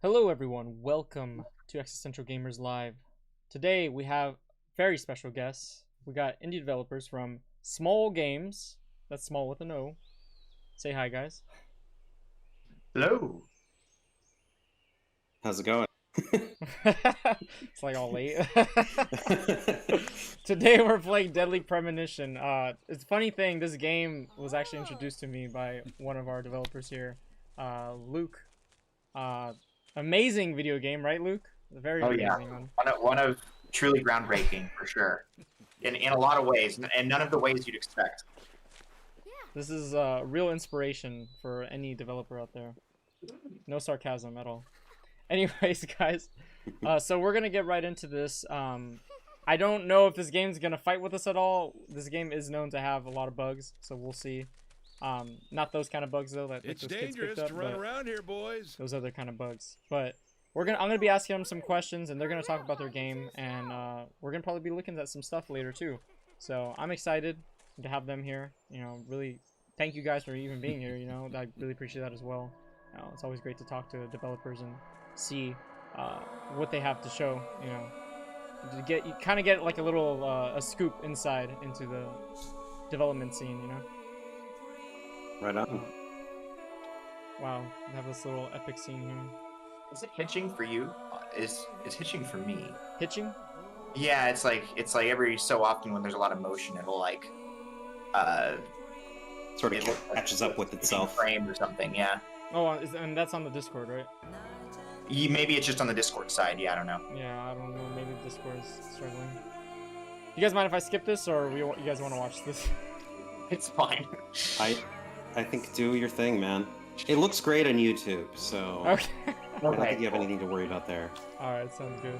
Hello everyone, welcome to Existential Gamers Live. Today we have very special guests. We got indie developers from Smol Games. That's small with an O. Say hi, guys. Hello. How's it going? It's like all late. Today we're playing Deadly Premonition. It's a funny thing, this game was actually introduced to me by one of our developers here, Luke. Amazing video game, right, Luke? A very amazing one. One of truly groundbreaking for sure, in a lot of ways, and none of the ways you'd expect. This is real inspiration for any developer out there. No sarcasm at all. Anyways, guys, so we're gonna get right into this. I don't know if this game's gonna fight with us at all. This game is known to have a lot of bugs, so we'll see. Not those kind of bugs though. That It's those kids dangerous picked up, to run around here, boys. those other kind of bugs. But I'm gonna be asking them some questions, and they're gonna talk about their game, and we're gonna probably be looking at some stuff later too. So I'm excited to have them here. You know, really thank you guys for even being here. You know, I really appreciate that as well. You know, it's always great to talk to developers and see what they have to show. You know, you kind of get like a little a scoop inside into the development scene. You know. Right on. Wow, we have this little epic scene here. Is it hitching for you? Is hitching for me? Hitching? Yeah, it's like every so often when there's a lot of motion, it'll like Sort of catches up with itself. Frame or something. Yeah. Oh, and that's on the Discord, right? Maybe it's just on the Discord side. Yeah, I don't know. Yeah, I don't know. Maybe the Discord is struggling. You guys mind if I skip this, or you guys want to watch this? It's fine. I think do your thing, man. It looks great on YouTube, so Okay. I don't think you have anything to worry about there. Alright, sounds good.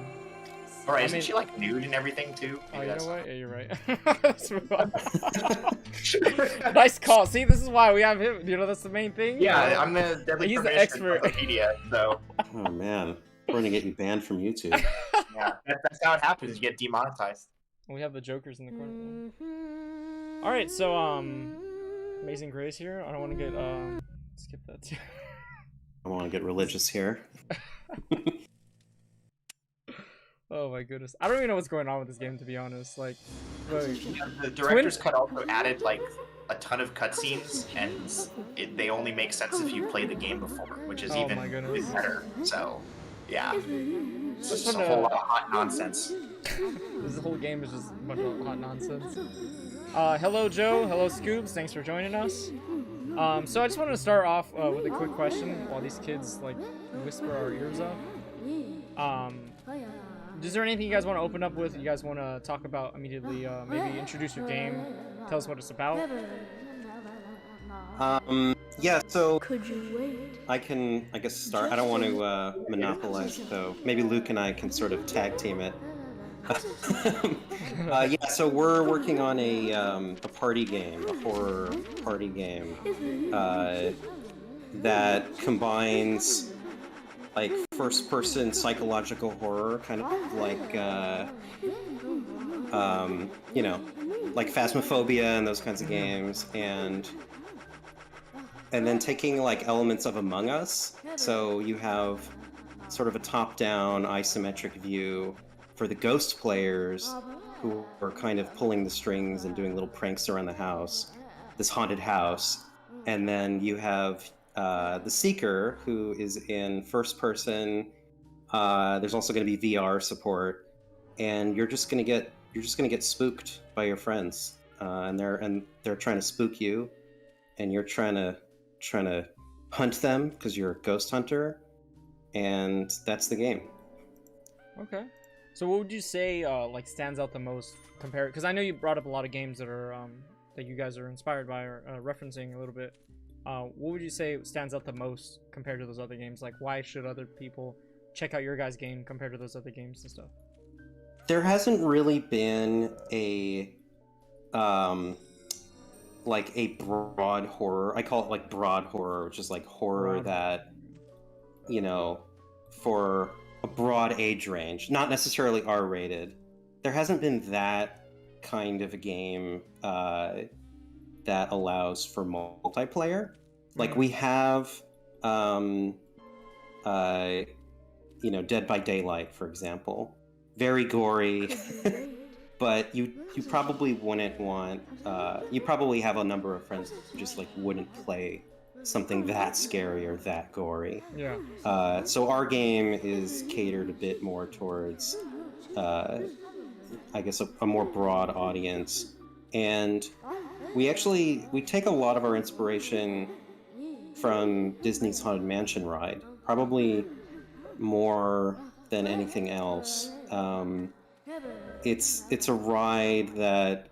Alright, isn't she like nude and everything too? Oh, you know what? Yeah, you're right. Let's move on. Nice call. See, this is why we have him. You know, that's the main thing. Yeah, I'm the Deadly He's the Premonition expert. Wikipedia, so Oh man, we're gonna get you banned from YouTube. yeah, that's how it happens. You get demonetized. We have the Jokers in the corner. Alright, so, Amazing Grace here. I don't want to get, skip that too. I want to get religious here. Oh my goodness. I don't even know what's going on with this game, to be honest. Like, Yeah, the director's cut also added like a ton of cutscenes, and they only make sense if you played the game before, which is Oh even my goodness. better. So, yeah, it's Just just a wanna- whole lot of hot nonsense. this whole game is just a bunch of hot nonsense. Hello Joe, hello Scoops, thanks for joining us. So I just wanted to start off with a quick question while these kids like whisper our ears off. Is there anything you guys want to open up with? You guys want to talk about immediately? Maybe introduce your game, tell us what it's about. Yeah, so Could you wait? I guess start. I don't want to monopolize it though. Maybe Luke and I can sort of tag team it. Yeah, so we're working on a party game, a horror party game that combines like first-person psychological horror, kind of like you know, like Phasmophobia and those kinds of games, and then taking like elements of Among Us. So you have sort of a top-down isometric view for the ghost players who are kind of pulling the strings and doing little pranks around the house, this haunted house. And then you have the Seeker, who is in first person. There's also going to be VR support, and you're just going to get spooked by your friends, and they're trying to spook you, and you're trying to hunt them because you're a ghost hunter, and that's the game. Okay. So what would you say like stands out the most compared? Because I know you brought up a lot of games that are that you guys are inspired by or referencing a little bit. What would you say stands out the most compared to those other games? Like, why should other people check out your guys' game compared to those other games and stuff? There hasn't really been a like a broad horror. I call it like broad horror, which is like horror that, you know, for a broad age range, not necessarily R-rated. There hasn't been that kind of a game that allows for multiplayer. Like we have you know, Dead by Daylight, for example. Very gory, but you probably wouldn't want. You probably have a number of friends who just like wouldn't play something that scary or that gory. Yeah. So our game is catered a bit more towards, I guess, a more broad audience, and we take a lot of our inspiration from Disney's Haunted Mansion ride, probably more than anything else. It's a ride that,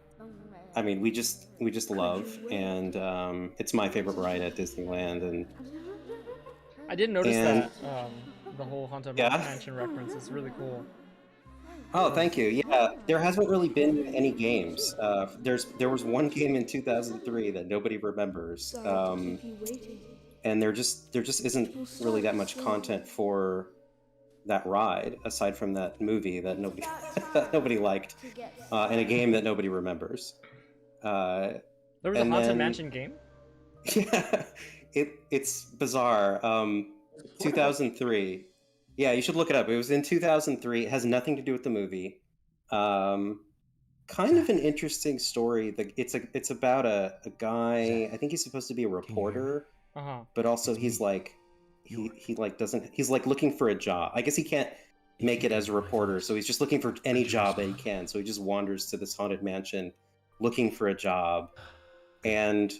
I mean, we just love, and it's my favorite ride at Disneyland. And I did notice that the whole Haunted Yeah? Mansion reference is really cool. Oh, thank you. Yeah, there hasn't really been any games. There was one game in 2003 that nobody remembers, and there just isn't really that much content for that ride aside from that movie that nobody that nobody liked, and a game that nobody remembers. There was a and Haunted then- Mansion game? Yeah, it's bizarre. 2003. Yeah, you should look it up. It was in 2003. It has nothing to do with the movie. Kind of an interesting story. It's about a guy. I think he's supposed to be a reporter, but also he's like he's like looking for a job. I guess he can't make it as a reporter, so he's just looking for any job that he can. So he just wanders to this haunted mansion looking for a job, and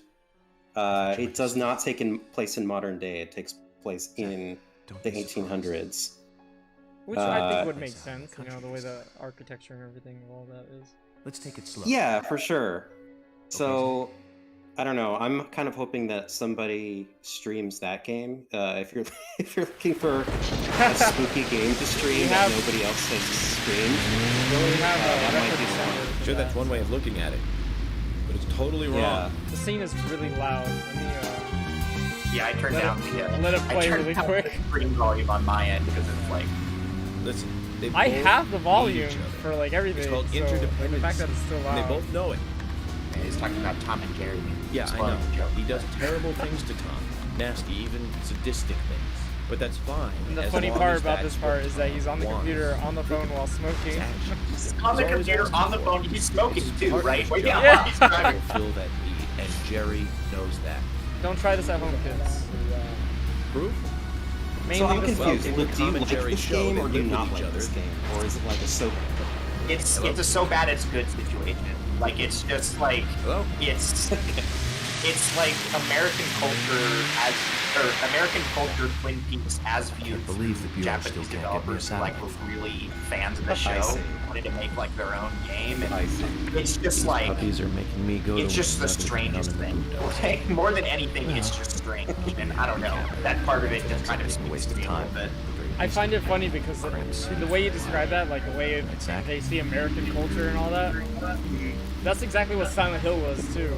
it does not take place in modern day. It takes place in the 1800s. Which I think would make sense, you know, the way the architecture and everything of all that is. Let's take it slow. Yeah, for sure. So, I don't know. I'm kind of hoping that somebody streams that game. If you're looking for a spooky game to stream that nobody else has streamed, that might be the one. Sure, that's one way of looking at it, but it's totally wrong. Yeah. The scene is really loud. Let me, Yeah, I turned down the. let it I play turned really down quick. the screen volume on my end because it's like. Listen, they I both have the need volume each other. for like everything. It's called so interdependence. the fact that it's still And loud. they both know it. And he's talking about Tom and Jerry. Yeah, He's I loving know. the joke. He does terrible things to Tom. Nasty, even sadistic things. But that's fine. And the as funny long part as about that's this part what is that he's on the Tom computer, wants. on the phone while smoking. His actions. He's on the He's always computer, asking on the for phone, it. he's smoking It's too, part of right? his Well, job. yeah, while he's driving. Fulfill that need, and Jerry knows that. Don't try this at home, kids. Proof? Mainly So I'm the confused. in smoking. the Do you Tom and like Jerry this show, game they or do you live with not each like other. this game? Or is it like a so... It's Hello? a so bad it's good situation. Like it's just like Hello? it's like American culture Twin Peaks as viewed Can't believe the through Bureau still Japanese can't get me a developers who like were satellite. really fans of the I show, see. wanted to make like their own game, and I see. it's just like Puppies are making me go it's to just the another strangest town in thing. the window. Like, more than anything, it's just strange, and I don't know. That part of it just kind of It's a speaks waste to of me a little time. bit. I find it funny because the way you describe that, like the way they see American culture and all that, that's exactly what Silent Hill was too.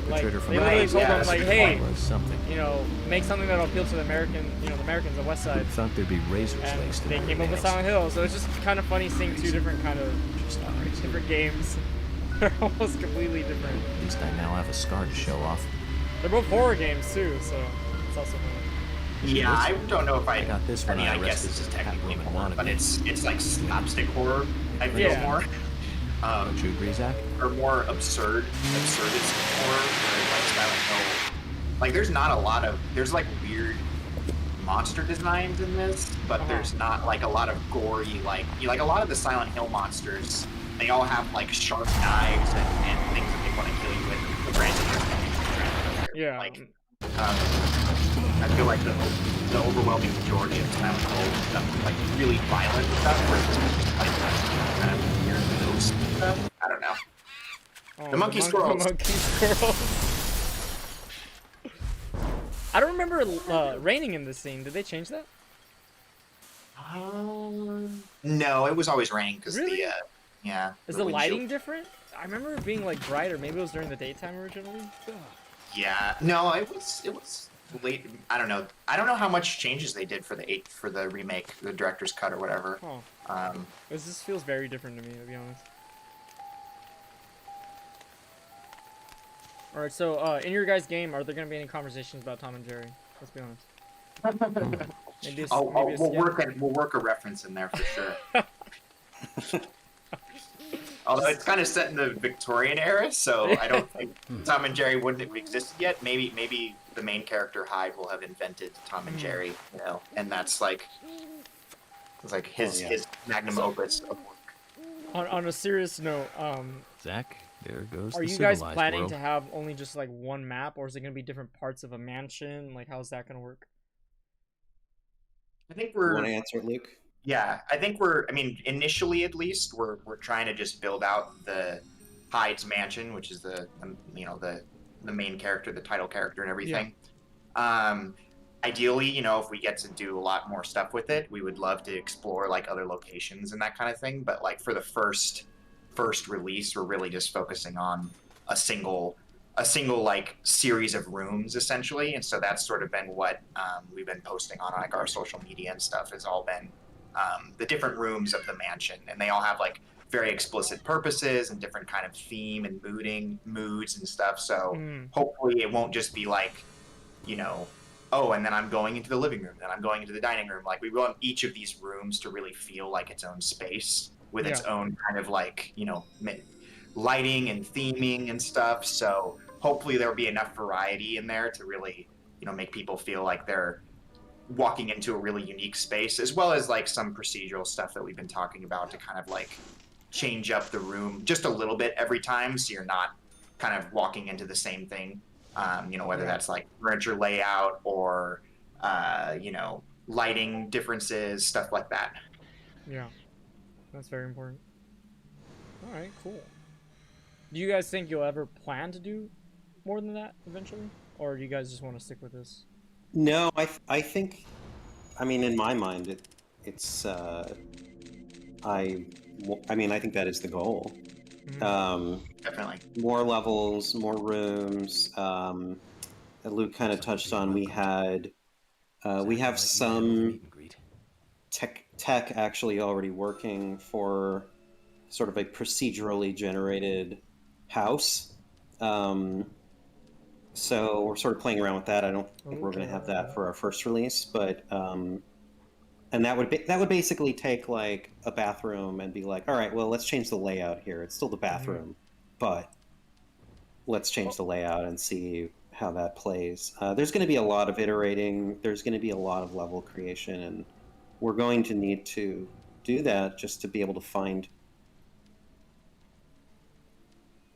Like, Perpetrator from they literally Right, told yeah, them like, that's a good hey, point. was something. you know, make something that'll appeal to the American, you know, the Americans, the West Side. Thought there'd be razors And laced in they every came up with nail. Silent Hill, so it's just kind of funny seeing two different kind of different games. They're almost completely different. At least I now have a scar to show off. They're both horror games too, so it's also funny. Yeah, I don't know if I got this when I I guess arrested this is some technically Catwoman horror, but wannabe. it's like slapstick horror. I feel Yeah. more, Don't you agree, Zach? or more absurdist horror, where like Silent Hill. Like there's not a lot of there's like weird monster designs in this, but there's not like a lot of gory like a lot of the Silent Hill monsters. They all have like sharp knives and things that they want to kill you with. Granted, Yeah. like I feel like the overwhelming majority of Silent Hill stuff is like really violent stuff, versus like kind of weird ghost stuff. I don't know. Oh, The monkey squirrels. The monkey squirrels. I don't remember raining in this scene. Did they change that? No, it was always raining because Really? the yeah. Is the windshield- lighting different? I remember it being like brighter. Maybe it was during the daytime originally. Yeah, no, it was late. I don't know. I don't know how much changes they did for the remake, the director's cut or whatever. Oh. This feels very different to me, to be honest. Alright, so in your guys' game, are there gonna be any conversations about Tom and Jerry? Let's be honest. Maybe we'll work a reference in there for sure. Although it's kind of set in the Victorian era, so I don't think Tom and Jerry wouldn't have existed yet. Maybe the main character Hyde will have invented Tom and Jerry, you know, and that's like it's like his magnum opus of work. On a serious note, Zach, there goes are the you guys civilized planning world. to have only just like one map, or is it gonna be different parts of a mansion? Like, how's that gonna work? I think You want to answer it, Luke? Yeah, I think I mean, initially at least, we're trying to just build out the Hyde's mansion, which is the you know, the main character, the title character and everything. Ideally, you know, if we get to do a lot more stuff with it, we would love to explore like other locations and that kind of thing. But like for the first release, we're really just focusing on a single like series of rooms essentially, and so that's sort of been what we've been posting on like our social media and stuff has all been the different rooms of the mansion, and they all have like very explicit purposes and different kind of theme and moods and stuff. So hopefully it won't just be like, you know, oh, and then I'm going into the living room, then I'm going into the dining room. Like we want each of these rooms to really feel like its own space with its own kind of like, you know, lighting and theming and stuff. So hopefully there'll be enough variety in there to really, you know, make people feel like they're walking into a really unique space, as well as like some procedural stuff that we've been talking about to kind of like change up the room just a little bit every time, so you're not kind of walking into the same thing. You know, whether that's like furniture layout or you know, lighting differences, stuff like that. Yeah, that's very important. All right, cool. Do you guys think you'll ever plan to do more than that eventually, or do you guys just want to stick with this? No, I think, I mean, in my mind, it's I mean, I think that is the goal. Definitely. More levels, more rooms. Luke kind of touched on, we have some tech actually already working for sort of a procedurally generated house. So we're sort of playing around with that. I don't think we're going to have that for our first release, but and that would basically take like a bathroom and be like, all right, well, let's change the layout here. It's still the bathroom, but let's change the layout and see how that plays. There's going to be a lot of iterating. There's going to be a lot of level creation, and we're going to need to do that just to be able to find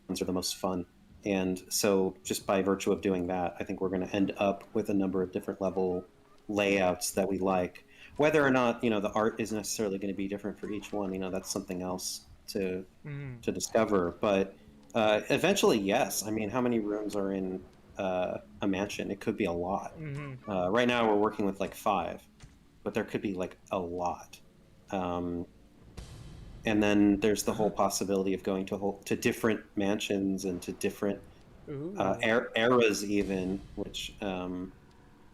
ones are the most fun. And so just by virtue of doing that, I think we're going to end up with a number of different level layouts that we like. Whether or not, you know, the art is necessarily going to be different for each one, you know, that's something else to discover. But eventually, yes. I mean, how many rooms are in a mansion? It could be a lot. Right now we're working with like 5, but there could be like a lot. And then there's the whole possibility of going to different mansions and to different eras even, which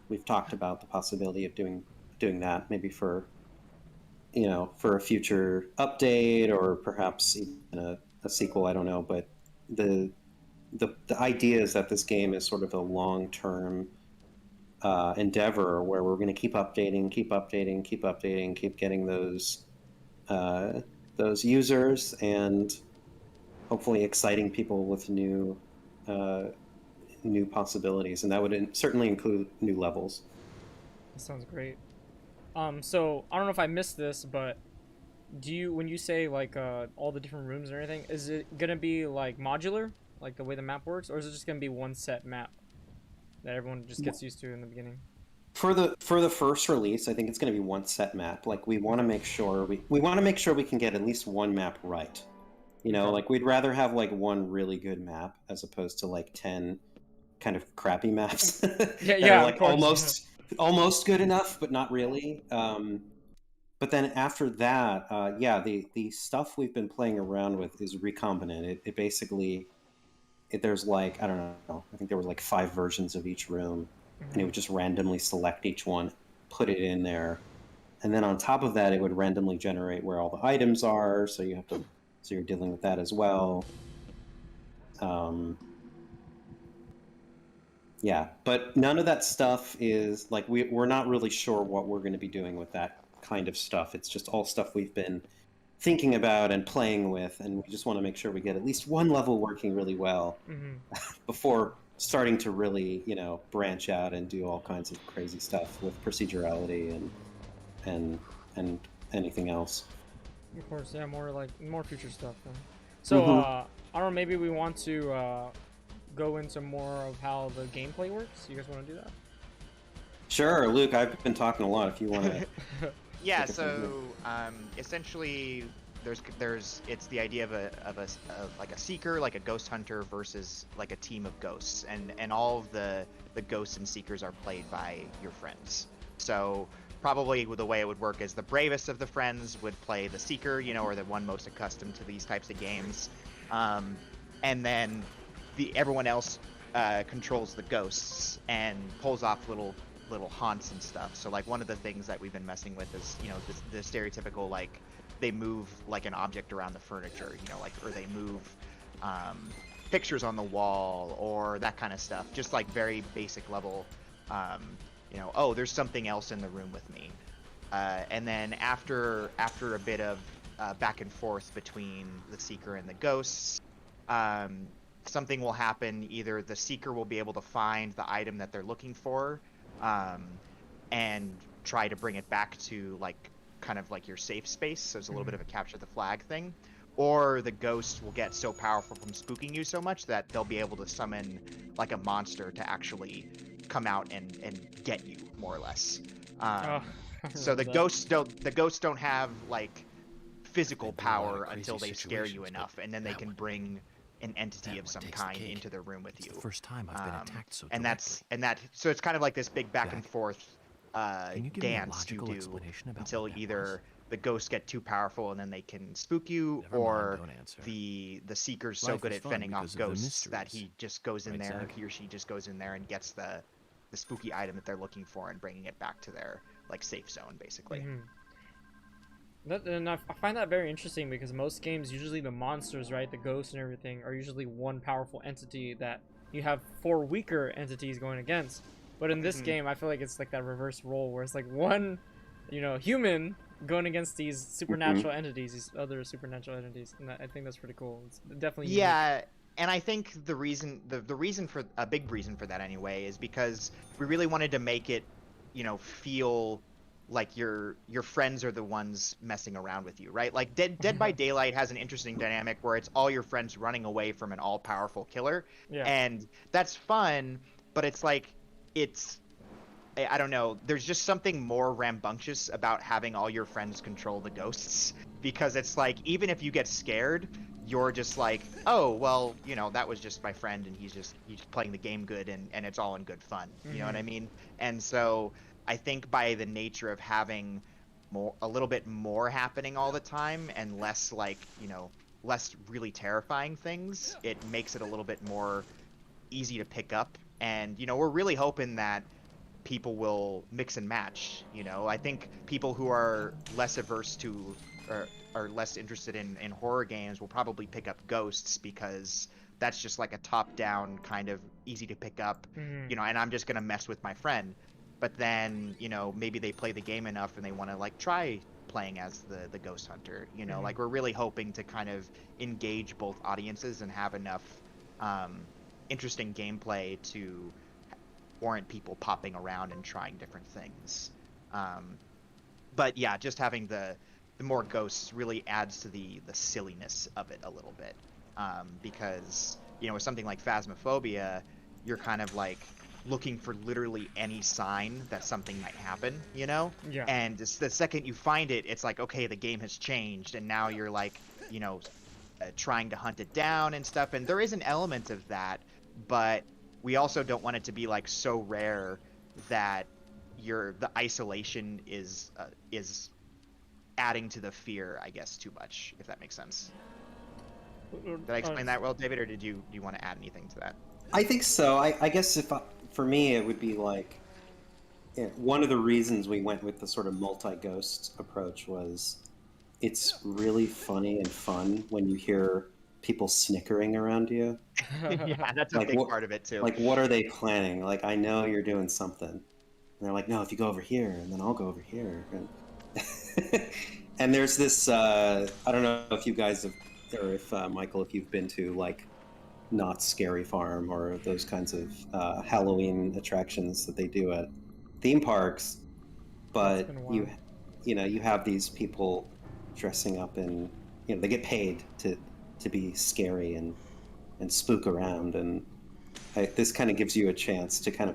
we've talked about the possibility of doing that maybe for, you know, for a future update or perhaps even a sequel. I don't know, but the idea is that this game is sort of a long-term endeavor where we're going to keep updating, keep getting those users and hopefully exciting people with new possibilities, and that would certainly include new levels. That sounds great. So I don't know if I missed this, but when you say like all the different rooms and everything, is it gonna be like modular, like the way the map works, or is it just gonna be one set map that everyone just gets used to in the beginning? For the first release, I think it's going to be one set map. Like we want to make sure we can get at least one map right. You know, like we'd rather have like one really good map as opposed to like 10 kind of crappy maps. Yeah, like almost good enough, but not really. But then after that, the stuff we've been playing around with is recombinant. It basically, there's like, I don't know, I think there were like 5 versions of each room. And it would just randomly select each one, put it in there, and then on top of that, it would randomly generate where all the items are. So you're dealing with that as well. Yeah, but none of that stuff is like we're not really sure what we're going to be doing with that kind of stuff. It's just all stuff we've been thinking about and playing with, and we just want to make sure we get at least one level working really well Hmm. before starting to really, branch out and do all kinds of crazy stuff with procedurality and and anything else. Of course, yeah, more future stuff. Then. So, Mhm. I don't know. Maybe we want to go into more of how the gameplay works. You guys want to do that? Sure, Luke, I've been talking a lot. If you want to, Yeah, take it from here. so essentially, it's the idea of like a seeker, like a ghost hunter versus like a team of ghosts, and all of the ghosts and seekers are played by your friends. So probably the way it would work is the bravest of the friends would play the seeker, or the one most accustomed to these types of games, and then everyone else controls the ghosts and pulls off little haunts and stuff. So like one of the things that we've been messing with is the stereotypical like they move like an object around the furniture, like, or they move pictures on the wall or that kind of stuff, just like very basic level. Oh, there's something else in the room with me, and then after a bit of back and forth between the seeker and the ghosts, something will happen. Either the seeker will be able to find the item that they're looking for, and try to bring it back to like kind of like your safe space. So it's a little bit of a capture the flag thing. Or the ghost will get so powerful from spooking you so much that they'll be able to summon like a monster to actually come out and get you, more or less. I So remember that. the ghosts don't have like physical I've been in a lot of power crazy until they scare you situations, but enough, and then they that can one- bring an entity that of one some takes the kind cake. into the room with It's you. the first time I've been attacked so And directly. so it's kind of like this big back and Zach, forth Can you give me a dance you logical do explanation about until what that either was? the ghosts get too powerful and then they can spook you, Never mind, or don't answer. the seeker's so Life good is at fun fending off because of the ghosts that mysteries. he just goes in Right, there, Zach? he or she just goes in there and gets the spooky item that they're looking for and bringing it back to their like safe zone, basically. And I find that very interesting because most games, usually the monsters, right, the ghosts and everything, are usually one powerful entity that you have four weaker entities going against. But in this game, I feel like it's like that reverse role where it's like one, human going against these supernatural entities, these other supernatural entities, and I think that's pretty cool. It's definitely unique. Yeah, and I think the reason for a big reason for that anyway is because we really wanted to make it, feel like your friends are the ones messing around with you, right? Like Dead by Daylight has an interesting dynamic where it's all your friends running away from an all-powerful killer, Yeah. and that's fun, but it's like I don't know. There's just something more rambunctious about having all your friends control the ghosts, because it's like even if you get scared, you're just like, oh well, that was just my friend and he's playing the game good, and it's all in good fun. You know what I mean? And so I think by the nature of having a little bit more happening all the time and less like less really terrifying things, it makes it a little bit more easy to pick up. And we're really hoping that people will mix and match. I think people who are less averse to or are less interested in horror games will probably pick up Ghosts, because that's just like a top-down kind of easy to pick up, and I'm just gonna mess with my friend. But then maybe they play the game enough and they want to like try playing as the ghost hunter. Like we're really hoping to kind of engage both audiences and have enough interesting gameplay to warrant people popping around and trying different things. But yeah, just having the more ghosts really adds to the silliness of it a little bit, because with something like Phasmophobia, you're kind of like looking for literally any sign that something might happen, Yeah. and the second you find it, it's like, okay, the game has changed, and now you're like trying to hunt it down and stuff. And there is an element of that, but we also don't want it to be like so rare that the isolation is adding to the fear, I guess, too much, if that makes sense. Did I explain that well, David, or do you want to add anything to that? I think so. I guess for me, it would be like, one of the reasons we went with the sort of multi-ghost approach was it's really funny and fun when you hear people snickering around you. Yeah, that's a Like, big what- part of it too. Like, what are they planning? Like, I know you're doing something. And they're like, no, if you go over here, and then I'll go over here. And, and there's this, I don't know if you guys have, or if, Michael, if you've been to, like, Knott's Scary Farm or those kinds of Halloween attractions that they do at theme parks. But been a while. you have these people dressing up in, they get paid to be scary and spook around, and this kind of gives you a chance to kind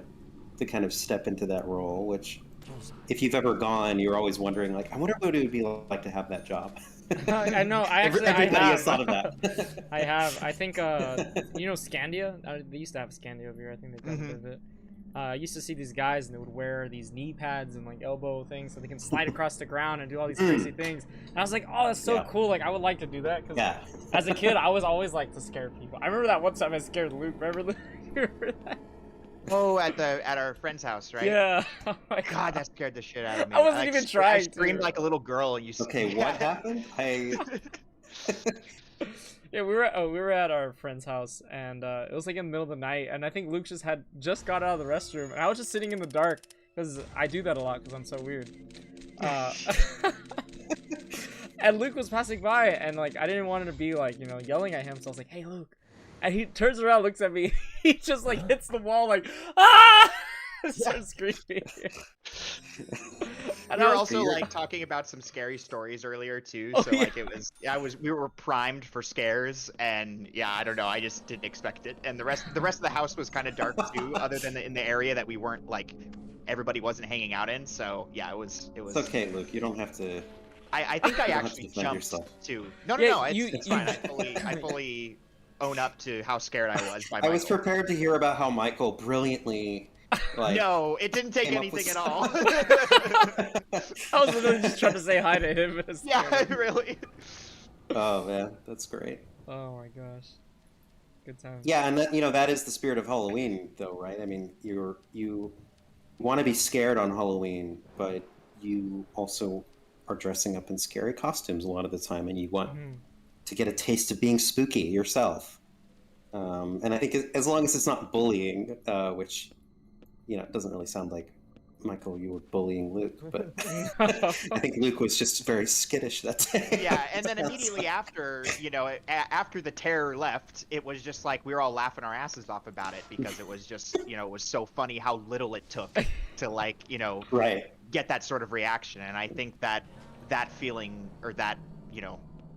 of step into that role, which if you've ever gone, you're always wondering, like, I wonder what it would be like to have that job. I know. Everybody I has thought of that. I have. I think Scandia. They used to have Scandia over here. I think they got rid of it. I used to see these guys and they would wear these knee pads and like elbow things so they can slide across the ground and do all these crazy things. And I was like, oh, that's so cool. Like, I would like to do that because as a kid, I was always like to scare people. I remember that one time I scared Luke. Remember Luke? Remember that? Oh, at our friend's house, right? Yeah. Oh my God, that scared the shit out of me. I wasn't even trying. I screamed like a little girl, and you. Okay, what happened? Yeah, we were at our friend's house, and it was like in the middle of the night, and I think Luke just got out of the restroom, and I was just sitting in the dark because I do that a lot because I'm so weird. And Luke was passing by, and like I didn't want to be like yelling at him, so I was like, "Hey, Luke," and he turns around, looks at me, he just like hits the wall, like ah, starts screaming. And we were also like talking about some scary stories earlier too, so like we were primed for scares, and yeah, I don't know, I just didn't expect it, and the rest of the house was kind of dark too, other than in the area that we weren't like everybody wasn't hanging out in, so yeah, it was. It's okay, Luke. You don't have to. I think I actually jumped too. No, it's fine. I fully own up to how scared I was by Michael. I was prepared to hear about how Michael brilliantly. Like, no, it didn't take anything at all. I was literally just trying to say hi to him. Yeah, really. Oh man, that's great. Oh my gosh, good time. Yeah, and that is the spirit of Halloween, though, right? I mean, you want to be scared on Halloween, but you also are dressing up in scary costumes a lot of the time, and you want to get a taste of being spooky yourself. And I think as long as it's not bullying, which it doesn't really sound like, Michael, you were bullying Luke, but I think Luke was just very skittish that day. Yeah, and then immediately after, after the terror left, it was just like we were all laughing our asses off about it because it was just, it was so funny how little it took to like, right. get that sort of reaction. And I think that feeling or that,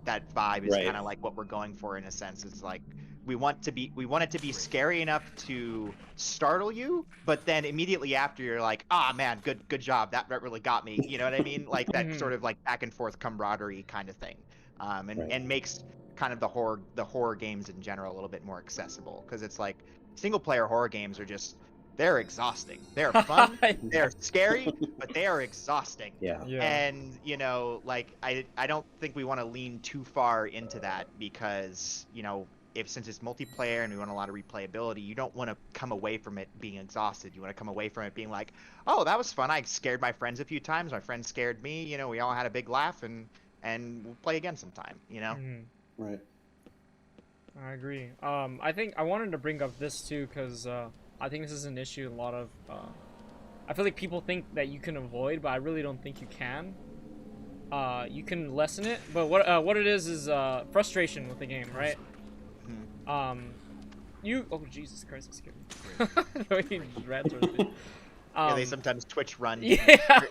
that vibe is kind of like what we're going for in a sense. It's like we want it to be scary enough to startle you, but then immediately after you're like, man, good job, that really got me. You know what I mean? Like that sort of like back and forth camaraderie kind of thing, and makes kind of the horror games in general a little bit more accessible, because it's like single player horror games are just, they're exhausting. They're fun, they're scary, but they are exhausting. Yeah. And like I don't think we want to lean too far into that, because since it's multiplayer and we want a lot of replayability, you don't want to come away from it being exhausted. You want to come away from it being like, oh, that was fun. I scared my friends a few times. My friends scared me. We all had a big laugh, and we'll play again sometime. Right. I agree. I think I wanted to bring up this too because I think this is an issue. A lot of I feel like people think that you can avoid, but I really don't think you can. You can lessen it, but what it is frustration with the game, right? Oh Jesus Christ, I'm scared. He ran towards me. They sometimes Twitch run. Yeah,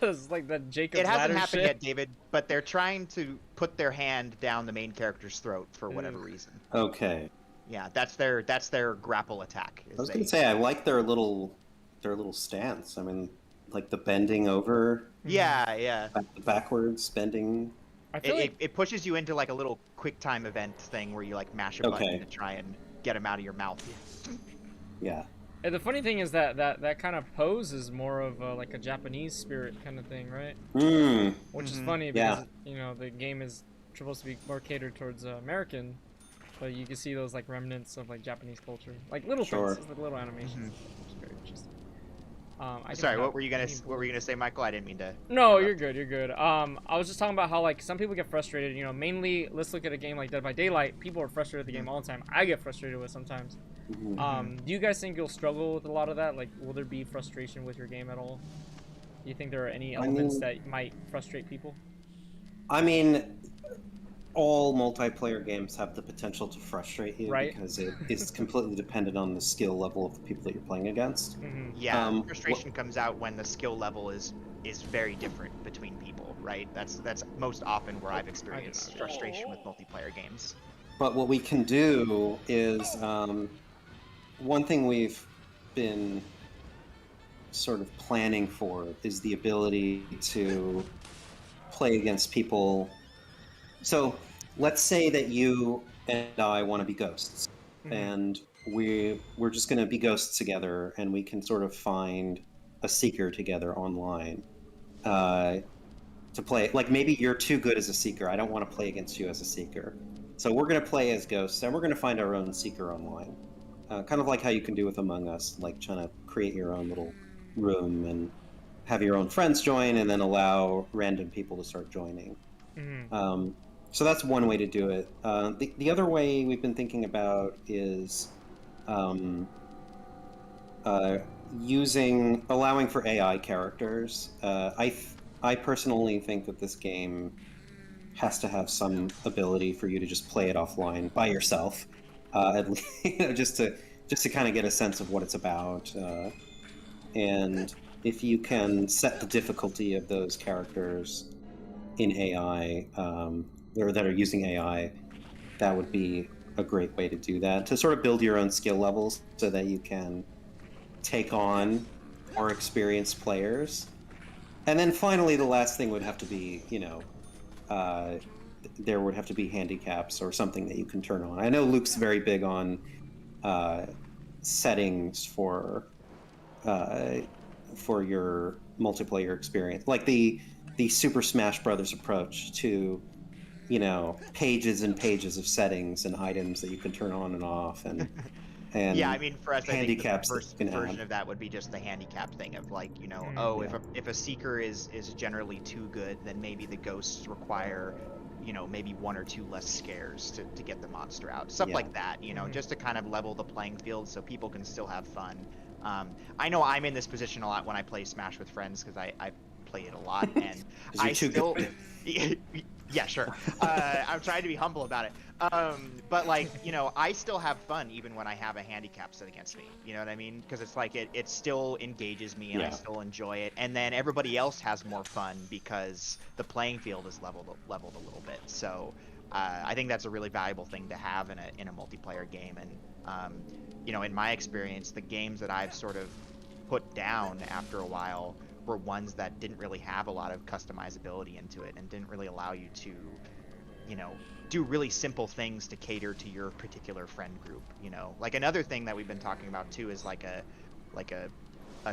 it's like that Jacob's It hasn't ladder happened shit. yet, David, but they're trying to put their hand down the main character's throat for whatever reason. Okay. Yeah, that's their grapple attack. I was gonna say, I like their little stance. I mean, like the bending over. Yeah. Backwards bending. I feel like It pushes you into like a little quick time event thing where you like mash a button to try and get them out of your mouth. Yeah. the funny thing is that kind of pose is more of like a Japanese spirit kind of thing, right? Which is funny because the game is supposed to be more catered towards American, but you can see those like remnants of like Japanese culture, like little things, like little animations. Which is very interesting. Sorry, what were you gonna say, Michael? I didn't mean to. No, interrupt. you're good. You're good. I was just talking about how like some people get frustrated. You know, mainly let's look at a game like Dead by Daylight. People are frustrated with the game all the time. I get frustrated with it sometimes. Do you guys think you'll struggle with a lot of that? Like, will there be frustration with your game at all? Do you think there are any elements that might frustrate people? I mean, all multiplayer games have the potential to frustrate you Right. because it is completely dependent on the skill level of the people that you're playing against. Yeah, frustration comes out when the skill level is very different between people, right? That's most often where I've experienced frustration with multiplayer games. But what we can do is one thing we've been sort of planning for is the ability to play against people. So let's say that you and I want to be ghosts, and we're just going to be ghosts together, and we can sort of find a seeker together online to play. Like maybe you're too good as a seeker. I don't want to play against you as a seeker. So we're going to play as ghosts, and we're going to find our own seeker online. Kind of like how you can do with Among Us, like trying to create your own little room and have your own friends join, and then allow random people to start joining. So that's one way to do it. The other way we've been thinking about is allowing for AI characters. I personally think that this game has to have some ability for you to just play it offline by yourself, at least, just to kind of get a sense of what it's about. And if you can set the difficulty of those characters in AI, or that are using AI, that would be a great way to do that, to sort of build your own skill levels so that you can take on more experienced players. And then finally, the last thing would have to be, there would have to be handicaps or something that you can turn on. I know Luke's very big on settings for your multiplayer experience, like the Super Smash Brothers approach to, pages and pages of settings and items that you can turn on and off, and yeah, I mean, for us, I think the handicaps first that you can version add. of that would be just the handicap thing of like, Yeah. if a seeker is generally too good, then maybe the ghosts require, maybe one or two less scares to get the monster out, stuff Yeah. like that, just to kind of level the playing field so people can still have fun. I know I'm in this position a lot when I play Smash with friends because I play it a lot, and I still yeah, sure. I'm trying to be humble about it. But like, I still have fun even when I have a handicap set against me. You know what I mean? Because it's like it still engages me and I still enjoy it. And then everybody else has more fun because the playing field is leveled a little bit. So I think that's a really valuable thing to have in a multiplayer game. And in my experience, the games that I've sort of put down after a while were ones that didn't really have a lot of customizability into it and didn't really allow you to, do really simple things to cater to your particular friend group. Like another thing that we've been talking about too is like a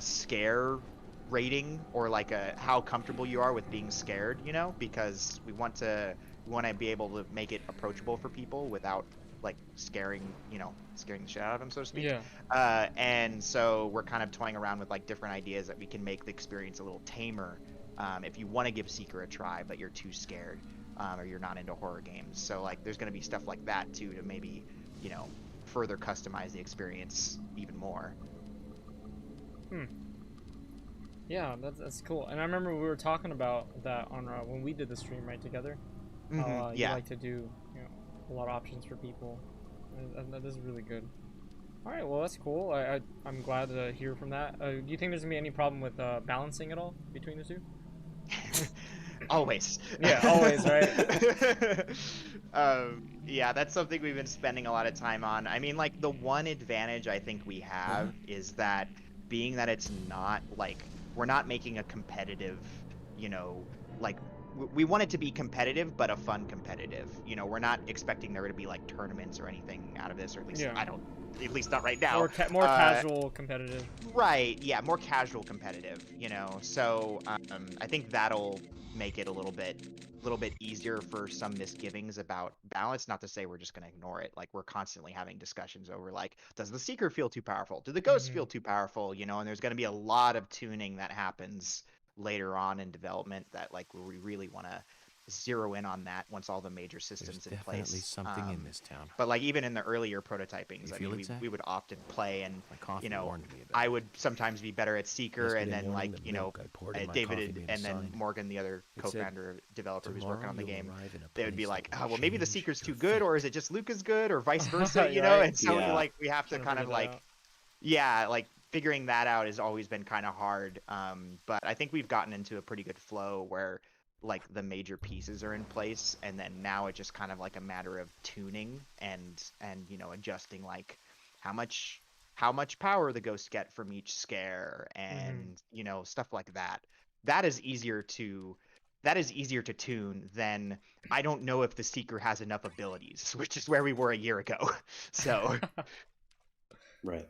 scare rating, or like how comfortable you are with being scared, because we want to be able to make it approachable for people without like scaring the shit out of them, so to speak. Yeah. And so we're kind of toying around with like different ideas that we can make the experience a little tamer, if you want to give Seeker a try but you're too scared, or you're not into horror games. So like there's going to be stuff like that too to maybe further customize the experience even more. Yeah, that's cool. And I remember we were talking about that on when we did the stream right together. You like to do a lot of options for people. And that is really good. All right, well that's cool. I'm glad to hear from that. Do you think there's gonna be any problem with balancing at all between the two? Always. Yeah, always, right? Yeah, that's something we've been spending a lot of time on. I mean, like the one advantage I think we have is that being that it's not like we're not making a competitive, like we want it to be competitive, but a fun competitive. You know, we're not expecting there to be like tournaments or anything out of this, or at least Yeah. at least not right now. More casual competitive. Right, yeah, more casual competitive, you know. So I think that'll make it a little bit easier for some misgivings about balance. Not to say we're just going to ignore it. Like, we're constantly having discussions over, like, does the Seeker feel too powerful? Do the Ghosts feel too powerful? You know, and there's going to be a lot of tuning that happens later on in development that, like, we really want to zero in on that once all the major systems There's in place. definitely something in this town. But like even in the earlier prototypings, You I feel mean, it, Zach? we would often play, and My coffee you know, warned me about I it. would sometimes be better at Seeker, and Yesterday then morning, like the you know, milk I poured in my coffee David made a and then sign. Morgan, the other It said, co-founder developer who's working on the "Tomorrow game, you'll arrive in a they would be place like, that oh will well, maybe the change Seeker's too your good, fate." or is it just Luca's good, or vice versa, you know? Right. And so Yeah. like we have to Trying to kind of figure that like. out. Yeah, like figuring that out has always been kind of hard. But I think we've gotten into a pretty good flow where like the major pieces are in place, and then now it's just kind of like a matter of tuning and you know, adjusting like how much power the ghosts get from each scare, and you know, stuff like that. That is easier to tune than I don't know if the Seeker has enough abilities, which is where we were a year ago. So Right.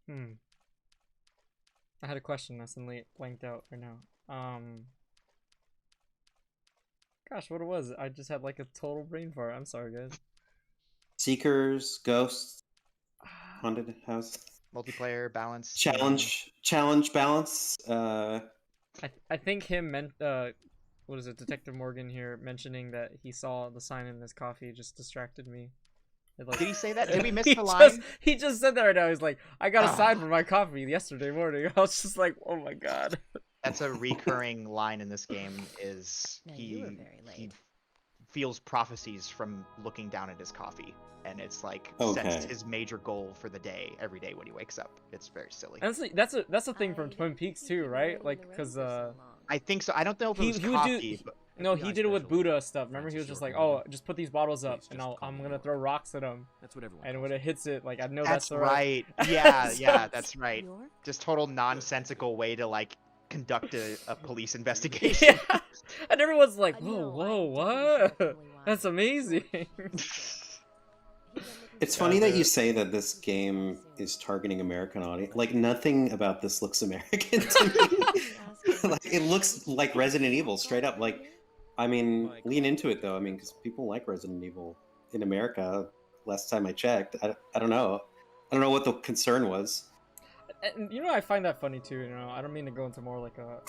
I had a question that's suddenly blanked out right now. Gosh, what it was? I just had like a total brain fart. I'm sorry, guys. Seekers, ghosts, haunted house, multiplayer balance, challenge balance. I think him meant what is it, Detective Morgan here mentioning that he saw the sign in his coffee just distracted me. It, like, Did he say that? Did we miss the line? He just said that right now. He's like, I got a sign for my coffee yesterday morning. I was just like, oh my god. That's a recurring line in this game. Is Now, you were he very he late. feels prophecies from looking down at his coffee, and it's like Okay. sets his major goal for the day every day when he wakes up. It's very silly. Honestly, that's a thing from Twin Peaks too, right? Like, cause I think so. I don't know if it was he would coffee, do. but No, he did it with Buddha stuff. Remember, he was just like, "Oh, just put these bottles up, and I'm gonna throw rocks at them, That's what everyone and calls when it hits it, like I know that's the right. Yeah, So- yeah, that's right. York? Just total nonsensical way to like conduct a police investigation. Yeah, and everyone's like, You "Whoa, know, whoa, I didn't what? really want That's to. amazing." It's Yeah, funny that you dude. say that this game is targeting American audience. Like, nothing about this looks American to me. Like, it looks like Resident Evil, straight up. Like, I mean, lean into it though. I mean, because people like Resident Evil in America. Last time I checked, I don't know. I don't know what the concern was. And you know, I find that funny too. You know, I don't mean to go into more like a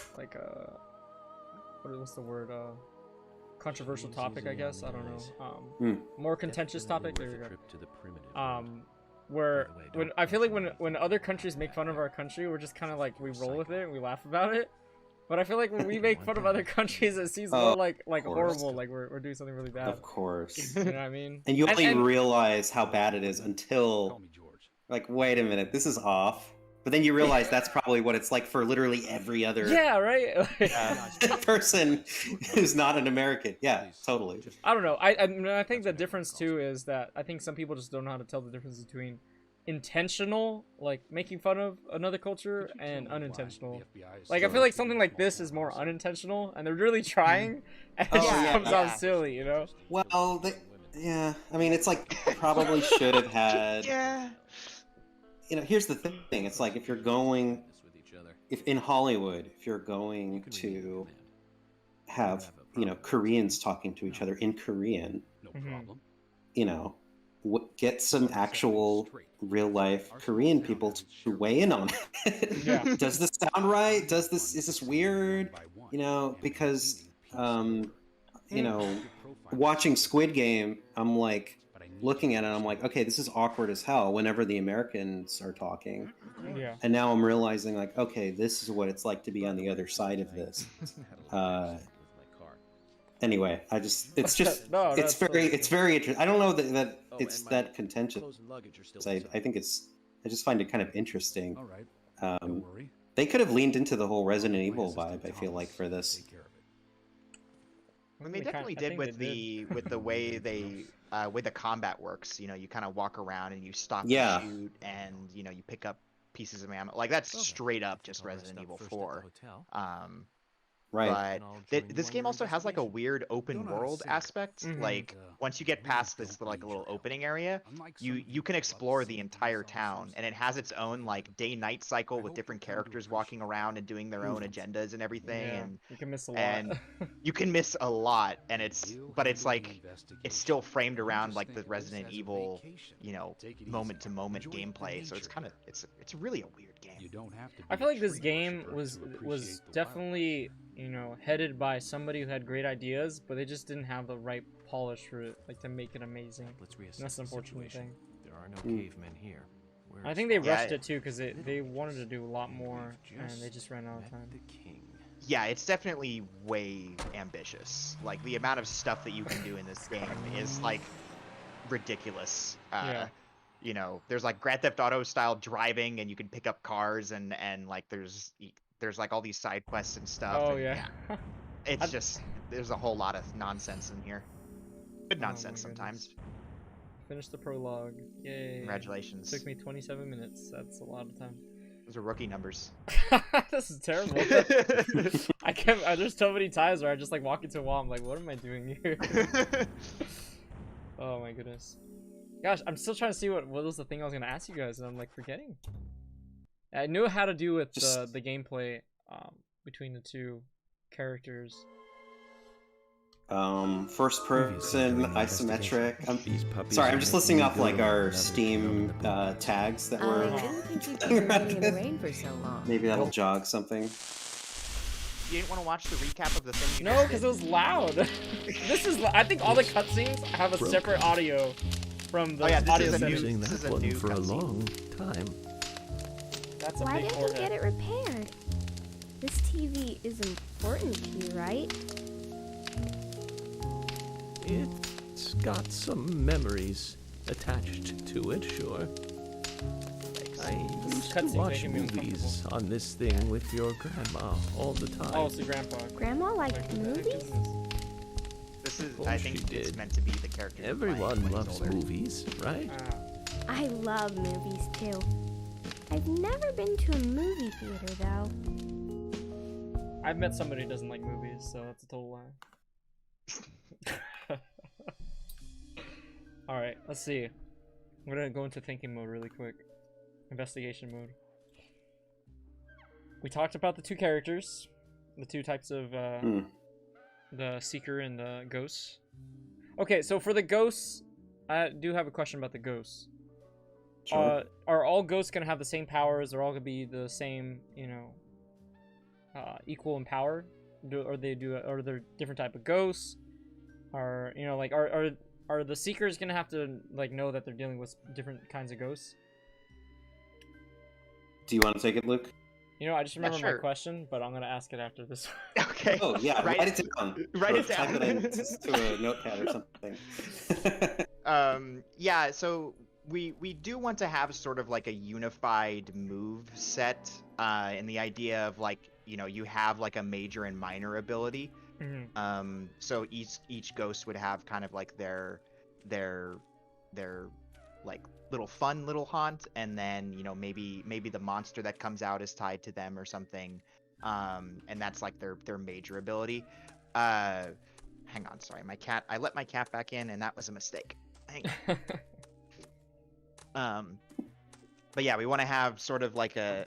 what's the word? Controversial topic, I guess. I don't know. More contentious topic. There you go. Where when I feel like when other countries make fun of our country, we're just kind of like we roll with it and we laugh about it. But I feel like when we make fun of other countries, it seems more like horrible, like we're doing something really bad. Of course. You know what I mean? And you only and- realize how bad it is until, like, wait a minute, this is off. But then you realize that's probably what it's like for literally every other Yeah, right. person who's not an American. Yeah, totally. I don't know. I think the difference too is that I think some people just don't know how to tell the difference between intentional, like making fun of another culture, and unintentional. Like I feel like something like this is more unintentional, and they're really trying, and it Oh, just yeah, comes yeah. out silly, you know? Well, yeah, I mean, it's like probably should have had. Yeah. You know, here's the thing. It's like if you're going, if in Hollywood, if you're going to have, you know, Koreans talking to each other in Korean, you know, get some actual real life Korean people to weigh in on it. Yeah. Does this sound right? Is this weird? You know, because you know, watching Squid Game, I'm like looking at it, I'm like, okay, this is awkward as hell whenever the Americans are talking. Yeah. And now I'm realizing, like, okay, this is what it's like to be on the other side of this. Anyway, it's just, No, it's that's very interesting. I don't know that Oh, it's and my that contentious. clothes and luggage are still I inside. think I just find it kind of interesting. All right. Don't worry. They could have leaned into the whole Resident Evil vibe, I feel like, for this. Take care of it. And they definitely did with the way they way the combat works. You know, you kind of walk around and you stop Yeah. and shoot, and you know, you pick up pieces of ammo. Like that's Okay. straight up just I'll rest Resident up Evil first at the 4. hotel. Right. But this game also has like a weird open world aspect. Like once you get past this like a little opening area, you can explore the entire town, and it has its own like day-night cycle with different characters walking around and doing their own agendas and everything. Yeah, And you can miss a lot. and you can miss a lot, and it's like it's still framed around like the Resident Evil, you know, moment to moment gameplay. So it's kind of it's really a weird game. I feel like this game was definitely, you know, headed by somebody who had great ideas, but they just didn't have the right polish for it, like to make it amazing. And that's the unfortunate thing. There are no cavemen here. I think they rushed it too because they wanted to do a lot more, and they just ran out of time. Yeah, it's definitely way ambitious. Like the amount of stuff that you can do in this game is like ridiculous. Yeah. You know, there's like Grand Theft Auto style driving, and you can pick up cars, and like there's like all these side quests and stuff. Oh and, yeah. It's just there's a whole lot of nonsense in here. Good Oh, my nonsense sometimes. goodness. Finished the prologue. Yay. Congratulations. Took me 27 minutes. That's a lot of time. Those are rookie numbers. This is terrible. There's so many times where I just like walk into a wall. I'm like, what am I doing here? Oh my goodness. Gosh, I'm still trying to see what was the thing I was gonna ask you guys, and I'm like forgetting. I knew how to do with the gameplay between the two characters. First person, isometric. These puppies Sorry, I'm are just making listing me off go like to our another Steam town of the tags that I were. didn't think you'd keep running in the rain for so long. Maybe that'll jog something. You didn't want to watch the recap of the thing you No, just because did? it was loud. I think all the cutscenes have a separate audio from the Oh, yeah, this audio is a settings. new- using this is that a one new for a cutscene. long time. That's a Why big didn't you forehead. get it repaired? This TV is important to you, right? It's got some memories attached to it, sure. I used to cutscene's watch making me movies on this thing with your grandma all the time. Oh, it's the grandpa. Grandma liked movies? This is, Oh, I she think it's did. meant to be the character. you're playing Everyone when he's loves older. movies, right? I love movies too. I've never been to a movie theater though. I've met somebody who doesn't like movies, so that's a total lie. Alright, let's see. We're gonna go into thinking mode really quick. Investigation mode. We talked about the two characters, the two types of the seeker and the ghosts. Okay, so for the ghosts, I do have a question about the ghosts. Sure. Are all ghosts gonna have the same powers? They're all gonna be the same, you know, equal in power? Are there different type of ghosts? Are, you know, like are the seekers gonna have to like know that they're dealing with different kinds of ghosts? Do you want to take it, Luke? You know, I just remember my sure. question, but I'm gonna ask it after this. Okay. Oh yeah, Right. write it down. Write Or it down. Type it into a notepad or something. Yeah, so we do want to have sort of like a unified move set, and the idea of like, you know, you have like a major and minor ability. So each ghost would have kind of like their like little haunt, and then, you know, maybe the monster that comes out is tied to them or something, and that's like their major ability. Hang on, sorry, I let my cat back in, and that was a mistake. Hang on. But yeah, we want to have sort of like a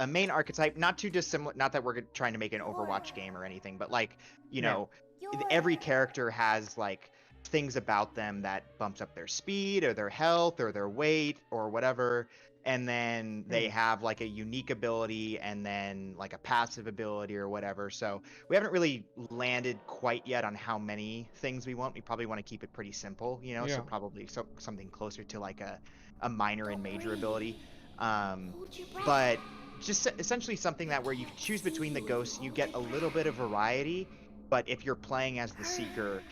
main archetype, not too dissimilar, not that we're trying to make an Overwatch game or anything, but like, you know, every character has like things about them that bumps up their speed or their health or their weight or whatever, and then they have like a unique ability and then like a passive ability or whatever. So we haven't really landed quite yet on how many things we want. We probably want to keep it pretty simple, you know, Yeah. so probably something closer to like a minor and major ability. But just essentially something that where you can choose between the ghosts, you get a little bit of variety, but if you're playing as the seeker,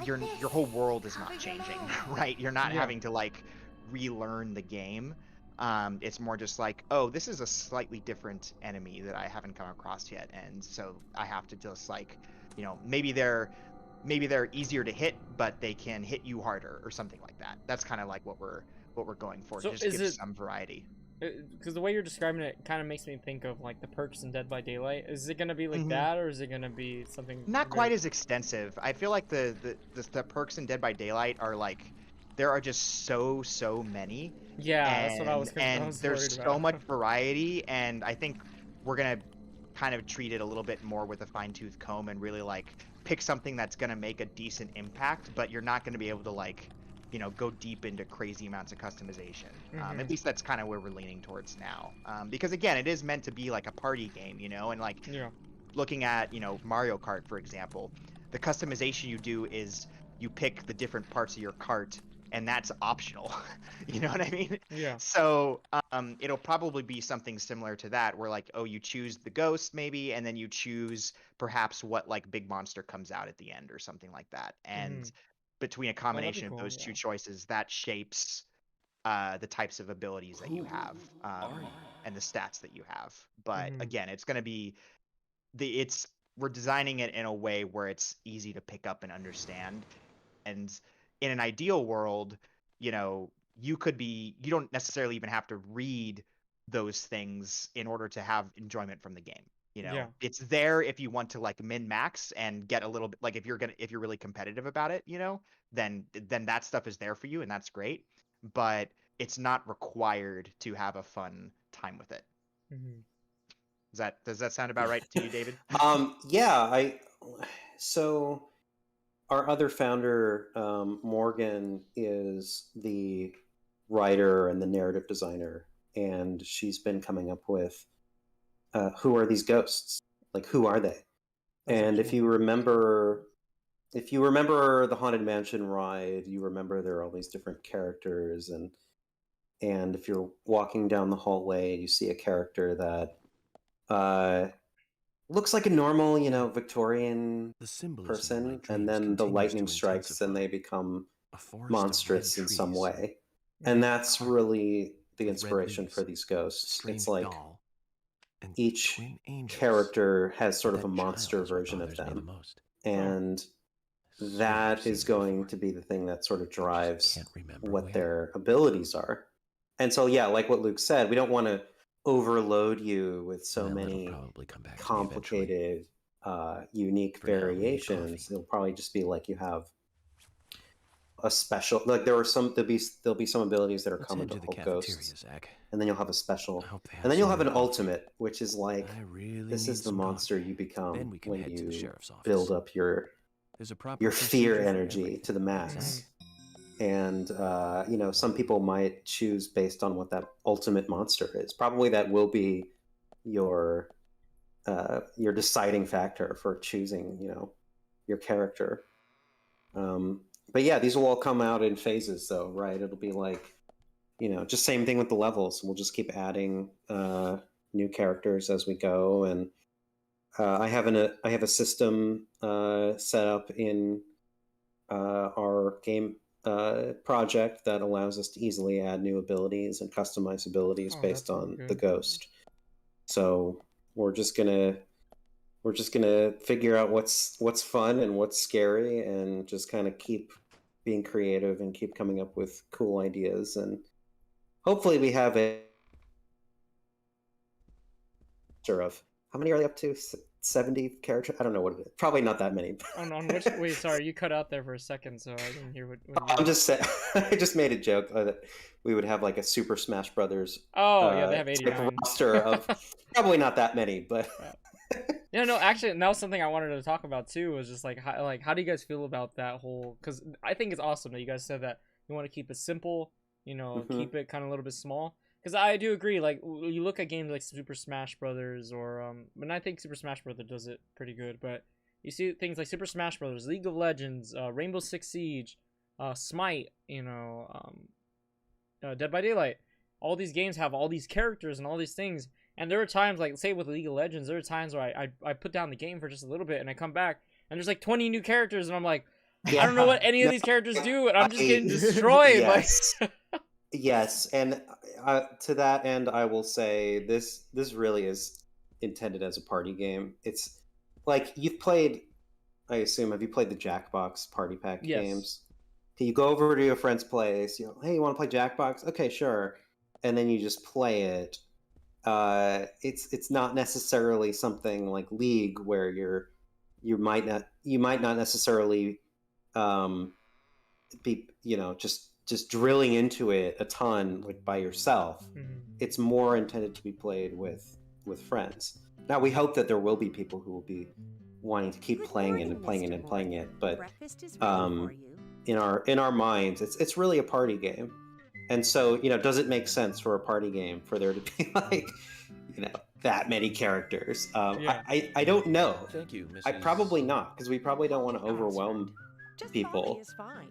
your whole world is not changing, right? You're not having to like relearn the game. It's more just like, oh, this is a slightly different enemy that I haven't come across yet, and so I have to just like, you know, maybe they're easier to hit, but they can hit you harder or something like that. That's kind of like what we're going for. So Just is give it- some variety. because the way you're describing it kind of makes me think of like the perks in Dead by Daylight. Is it gonna be like Mhm. that, or is it gonna be something? Not quite as extensive. I feel like the perks in Dead by Daylight are like there are just so many, Yeah, that's what I was. I and was there's worried so about. much variety, and I think we're gonna kind of treat it a little bit more with a fine-tooth comb and really like pick something that's gonna make a decent impact, but you're not gonna be able to like, you know, go deep into crazy amounts of customization. At least that's kind of where we're leaning towards now, because again, it is meant to be like a party game, you know, and like Yeah. looking at, you know, Mario Kart, for example, the customization you do is you pick the different parts of your cart, and that's optional. You know what I mean? Yeah. So it'll probably be something similar to that, where like, oh, you choose the ghost maybe, and then you choose perhaps what like big monster comes out at the end or something like that. And between a Oh, that'd be combination of cool. those Yeah. two choices, that shapes the types of abilities that you have, and the stats that you have. But again, it's going to be we're designing it in a way where it's easy to pick up and understand. And in an ideal world, you know, you don't necessarily even have to read those things in order to have enjoyment from the game. You know, Yeah. it's there if you want to like min max and get a little bit, like if you're really competitive about it, you know, then that stuff is there for you, and that's great. But it's not required to have a fun time with it. Does that sound about right to you, David? Yeah, so our other founder, Morgan, is the writer and the narrative designer, and she's been coming up with who are these ghosts? Like, who are they? And if you remember the Haunted Mansion ride, you remember there are all these different characters, and if you're walking down the hallway, you see a character that looks like a normal, you know, Victorian person, and then the lightning strikes and they become monstrous in some way. And that's really the inspiration for these ghosts. It's like each character has sort of a monster version of them. And that is going to be the thing that sort of drives what their abilities are. And so, yeah, like what Luke said, we don't want to overload you with so many complicated, unique variations. It'll probably just be like you have a special, like there'll be some abilities that are common to all ghosts, and then you'll have a special, and then you'll have an ultimate, which is like this is the monster you become when you build up your fear energy to the max. And you know, some people might choose based on what that ultimate monster is. Probably that will be your deciding factor for choosing, you know, your character. But yeah, these will all come out in phases, though, right? It'll be like, you know, just same thing with the levels. We'll just keep adding new characters as we go, and I have a system set up in our game project that allows us to easily add new abilities and customize abilities based on the ghost. So we're just gonna figure out what's fun and what's scary, and just kind of keep being creative and keep coming up with cool ideas, and hopefully we have a of how many are they up to? 70 characters? I don't know what it is. Probably not that many. On which? Wait, sorry, you ut out there for a second, so I didn't hear what you I'm just saying. I just made a joke that we would have like a Super Smash Brothers. Oh yeah, they have 89 roster of probably not that many, but. Yeah, no, actually, that was something I wanted to talk about too. Was just like how do you guys feel about that whole? Because I think it's awesome that you guys said that you want to keep it simple, you know, keep it kind of a little bit small. Because I do agree, like you look at games like Super Smash Brothers, or and I think Super Smash Brothers does it pretty good. But you see things like Super Smash Brothers, League of Legends, Rainbow Six Siege, Smite, you know, Dead by Daylight. All these games have all these characters and all these things. And there are times, like, say with League of Legends, there are times where I put down the game for just a little bit, and I come back, and there's like 20 new characters, and I'm like, I don't know what any of these characters do, and I'm just getting destroyed. Yes. Yes, and to that end, I will say this really is intended as a party game. It's like you've played, I assume, have you played the Jackbox Party Pack games? You go over to your friend's place, you know, hey, you want to play Jackbox? Okay, sure. and then you just play it. It's not necessarily something like League where you might not necessarily be just drilling into it a ton like by yourself. It's more intended to be played with friends. Now we hope that there will be people who will be wanting to keep playing it and playing it and playing it, but in our minds it's really a party game. And so, does it make sense for a party game for there to be like, that many characters? I don't know. Thank you, Mrs. I probably not, because we probably don't want to overwhelm people.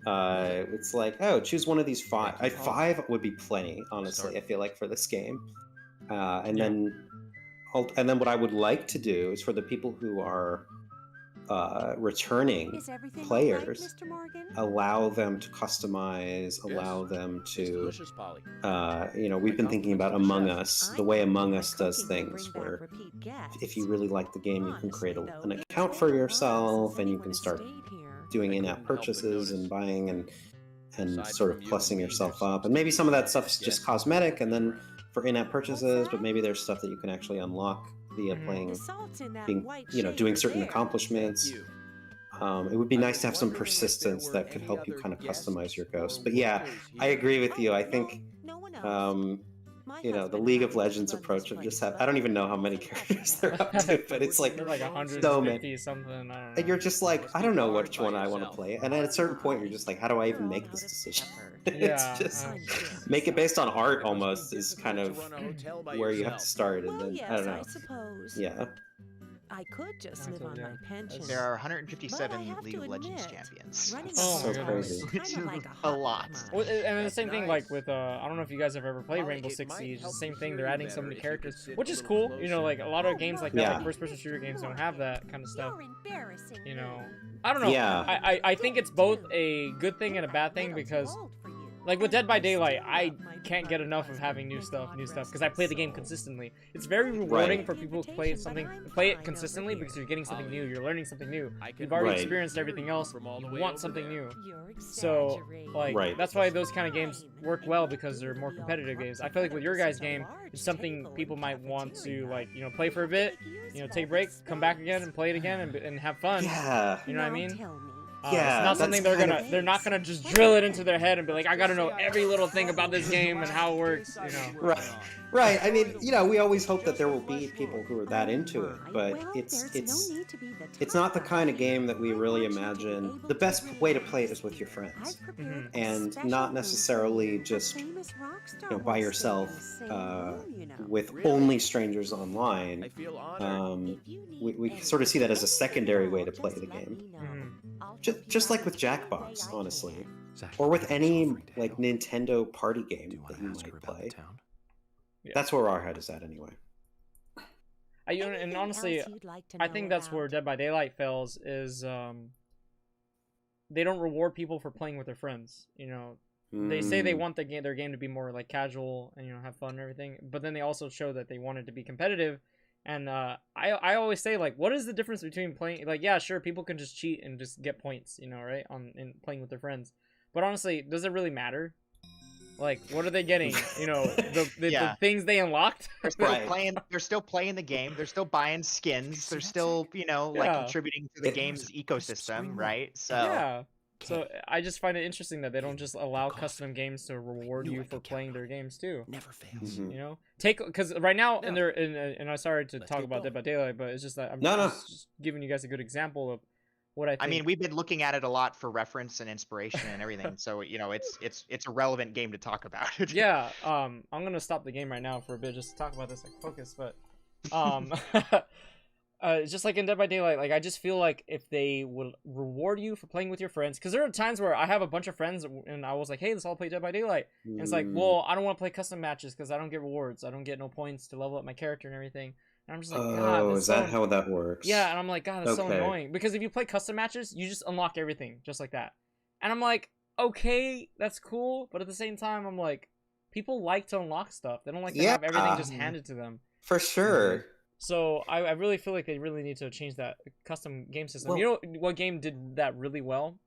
It's like, oh, choose one of these 5. 5 would be plenty, honestly. I feel like for this game, and then what I would like to do is for the people who are returning players, allow them to customize, allow them to, we've been thinking about Among Us, the way Among Us does things, where if you really like the game, you can create an account for yourself, and you can start doing in-app purchases and buying and sort of plussing yourself up. And maybe some of that stuff's just cosmetic, and then for in-app purchases, but maybe there's stuff that you can actually unlock via playing, doing certain accomplishments. It would be nice to have some persistence that could help you kind of customize your ghost. But yeah, I agree with you. I think, the League of Legends approach of just I don't even know how many characters they're up to, but it's like 150 so many. something. I don't know. And you're just like, I don't know which one I want to play. And at a certain point, you're just like, how do I even make this decision? It's just make it based on art almost is kind of where you have to start, and then I don't know. Yeah. I could just live on my pension. There are 157 League of Legends champions. Oh my So crazy. Which is a lot. Well, and the same thing like with I don't know if you guys have ever played Rainbow Six Siege. The same thing. They're adding so many characters, which is cool. Like a lot of games like that, like first-person shooter games, don't have that kind of stuff. I don't know. Yeah. I think it's both a good thing and a bad thing, because like with Dead by Daylight, I can't get enough of having new stuff, because I play the game consistently. It's very rewarding for people who play it consistently, because you're getting something new, you're learning something new. You've already experienced everything else, you want something new. So, like, that's why those kind of games work well, because they're more competitive games. I feel like with your guys' game, it's something people might want to, like, play for a bit, take a break, come back again and play it again and have fun. Yeah. You know what I mean? Yeah, it's not something they're not gonna just drill it into their head and be like, I gotta know every little thing about this game and how it works, Right. I mean, we always hope that there will be people who are that into it, but it's not the kind of game that we really imagine. The best way to play it is with your friends, and not necessarily just by yourself with only strangers online. We sort of see that as a secondary way to play the game. Just like with Jackbox, honestly, or with any like Nintendo party game that you might play. That's where our head is at, anyway. And honestly, I think that's where Dead by Daylight fails. Is they don't reward people for playing with their friends. They say they want their game to be more like casual and have fun and everything, but then they also show that they want it to be competitive. And I always say, like, what is the difference between playing, like, yeah, sure, people can just cheat and just get points, right, in playing with their friends, but honestly, does it really matter? Like, what are they getting? The things they unlocked. They're still playing the game. They're still buying skins. They're still like contributing to the game's ecosystem, right? So yeah. So I just find it interesting that they don't just allow custom games to reward you for playing their games too. Never fails. Because right now, and I'm sorry to talk about Dead by Daylight, but it's just that I'm just giving you guys a good example of what I think. I mean, we've been looking at it a lot for reference and inspiration and everything, so it's a relevant game to talk about. Yeah, I'm gonna stop the game right now for a bit just to talk about this, like focus, but just like in Dead by Daylight, like I just feel like if they would reward you for playing with your friends, because there are times where I have a bunch of friends and I was like, hey, let's all play Dead by Daylight, and it's like, well, I don't want to play custom matches because I don't get rewards, I don't get no points to level up my character and everything. And I'm just like, God, is that how that works? Yeah, and I'm like, God, that's so annoying. Because if you play custom matches, you just unlock everything just like that. And I'm like, okay, that's cool, but at the same time, I'm like, people like to unlock stuff. They don't like to have everything just handed to them. For sure. So I really feel like they really need to change that custom game system. Well, you know what game did that really well?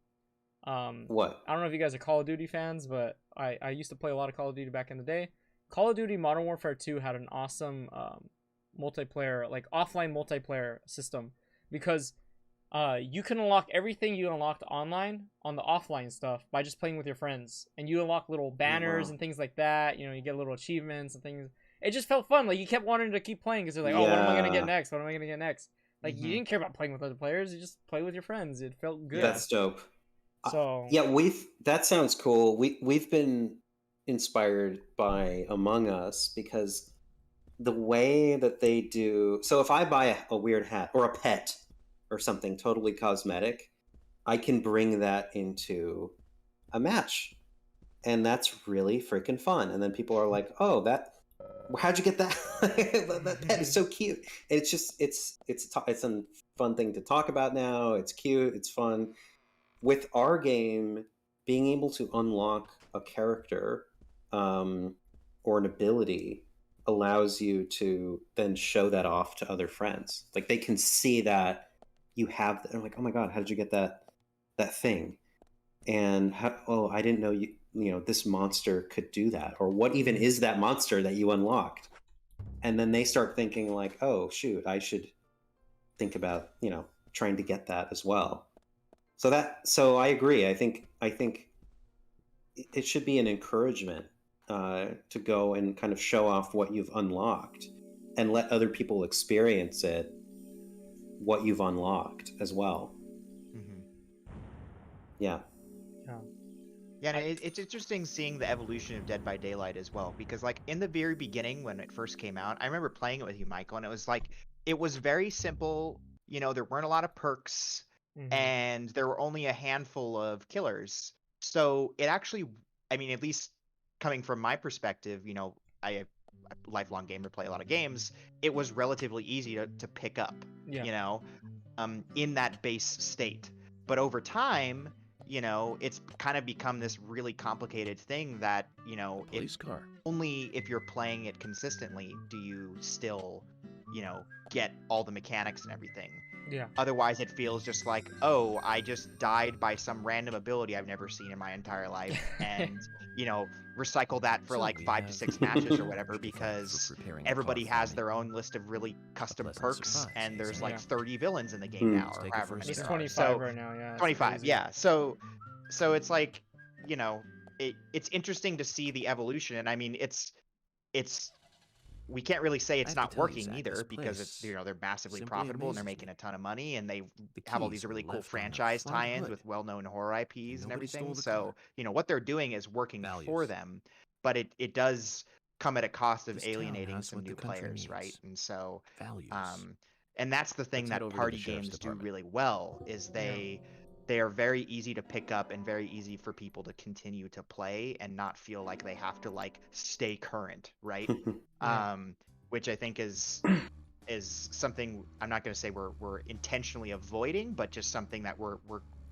What? I don't know if you guys are Call of Duty fans, but I used to play a lot of Call of Duty back in the day. Call of Duty Modern Warfare 2 had an awesome multiplayer, like offline multiplayer system, because you can unlock everything you unlocked online on the offline stuff by just playing with your friends, and you unlock little banners and things like that. You know, you get little achievements and things. It just felt fun. Like you kept wanting to keep playing because you're like, oh, what am I gonna get next? What am I gonna get next? Like you didn't care about playing with other players. You just play with your friends. It felt good. That's dope. So yeah, that sounds cool. We've been inspired by Among Us because the way that they do. So if I buy a weird hat or a pet or something totally cosmetic, I can bring that into a match, and that's really freaking fun. And then people are like, "Oh, how'd you get that? That pet is so cute." It's just it's a fun thing to talk about now. It's cute. It's fun. With our game, being able to unlock a character or an ability allows you to then show that off to other friends. Like they can see that you have. They're like, "Oh my god, how did you get that thing?" And I didn't know you know this monster could do that, or what even is that monster that you unlocked? And then they start thinking like, "Oh shoot, I should think about trying to get that as well." So I agree. I think it should be an encouragement to go and kind of show off what you've unlocked and let other people experience what you've unlocked as well. Yeah. Yeah, and it's interesting seeing the evolution of Dead by Daylight as well, because like in the very beginning when it first came out, I remember playing it with you, Michael, and it was very simple. You know, there weren't a lot of perks, and there were only a handful of killers. So it actually, I mean, at least coming from my perspective, you know, I lifelong gamer, play a lot of games. It was relatively easy to pick up, you know, in that base state. But over time, you know, it's kind of become this really complicated thing that, you know, only if you're playing it consistently do you still, you know, get all the mechanics and everything. Yeah. Otherwise, it feels just like, oh, I just died by some random ability I've never seen in my entire life, and you know, recycle that for like 5 to 6 matches or whatever, because everybody has their own list of really custom perks, and there's like 30 villains in the game now, or however many. It's there 25 are. right now. Yeah. 25. Yeah. So it's like, you know, it's interesting to see the evolution, and I mean, it's. We can't really say it's not working either, because it's, you know, they're massively profitable and they're making a ton of money, and they have all these really cool franchise tie-ins with well-known horror IPs and everything. So, you know, what they're doing is working for them, but it does come at a cost of alienating some new players, right? And so, and that's the thing that party games do really well, is they are very easy to pick up and very easy for people to continue to play and not feel like they have to like stay current, right? Which I think is something I'm not going to say we're intentionally avoiding, but just something that we're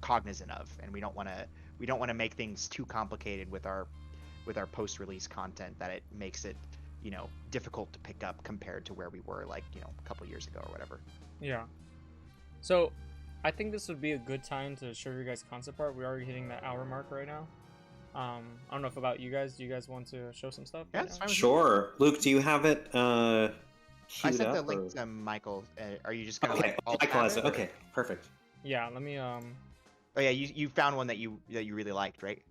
cognizant of, and we don't want to make things too complicated with our post-release content that it makes it, you know, difficult to pick up compared to where we were like, you know, a couple years ago or whatever. Yeah. So I think this would be a good time to show you guys concept art. We're already hitting the hour mark right now. I don't know if about you guys. Do you guys want to show some stuff? Yeah, that's fine. Sure. Luke, do you have it? I sent the link to Michael. Are you just gonna like Michael has it? Okay, perfect. Yeah. Let me. Oh yeah, you found one that you really liked, right?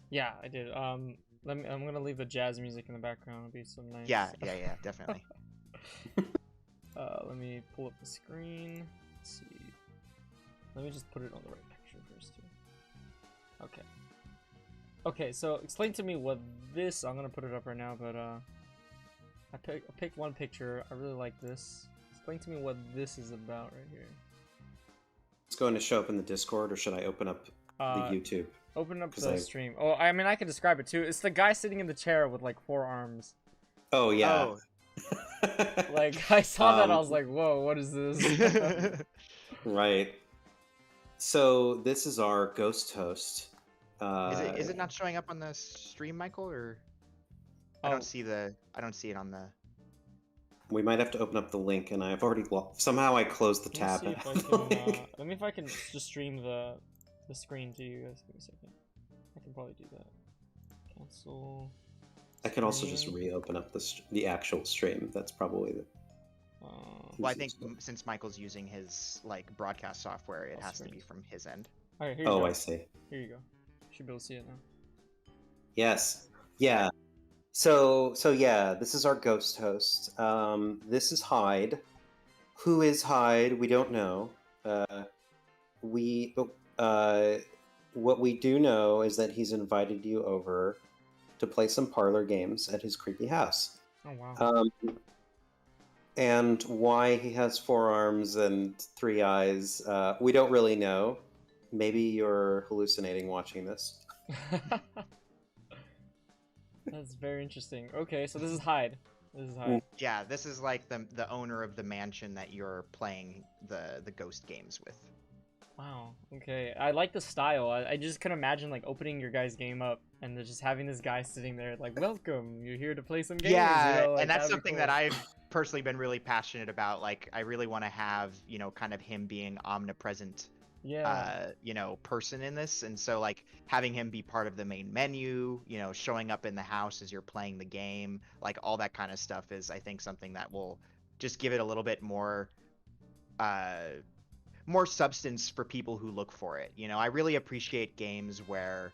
Yeah, I did. I'm gonna leave the jazz music in the background. It'll be so nice. Yeah, definitely. Let me pull up the screen. Let's see. Let me just put it on the right picture first too. Okay. Okay, so explain to me what this. I'm gonna put it up right now, but I picked one picture. I really like this. Explain to me what this is about right here. It's going to show up in the Discord, or should I open up the YouTube? Open up the stream. Oh, I mean, I can describe it too. It's the guy sitting in the chair with like 4 arms. Oh yeah. Oh. Like I saw that, I was like, whoa, what is this? Right. So this is our ghost host. Is it not showing up on the stream, Michael, or I don't see it on the. We might have to open up the link, and I've already somehow I closed the tab. Let me if I can just stream the screen to you guys. Give me a second. I can probably do that. Cancel. I can could also just reopen up the actual stream. That's probably the. Well, I think since Michael's using his like broadcast software, it has to be from his end. All right, here you go. Oh, I see. Here you go. You should be able to see it now. Yes. Yeah. So yeah, this is our ghost host. This is Hyde. Who is Hyde? We don't know. What we do know is that he's invited you over to play some parlor games at his creepy house. Oh wow. And why he has 4 arms and 3 eyes, we don't really know. Maybe you're hallucinating watching this. That's very interesting. Okay, so this is Hyde. This is Hyde. Yeah, this is like the owner of the mansion that you're playing the ghost games with. Wow. Okay, I like the style. I just can imagine like opening your guys' game up and then just having this guy sitting there like, "Welcome, you're here to play some games." Yeah, you know, like, and that's that'd be something cool. that I've personally been really passionate about. Like, I really want to have, you know, kind of him being omnipresent, you know, person in this. And so like having him be part of the main menu, you know, showing up in the house as you're playing the game, like all that kind of stuff is, I think, something that will just give it a little bit more substance for people who look for it. You know, I really appreciate games where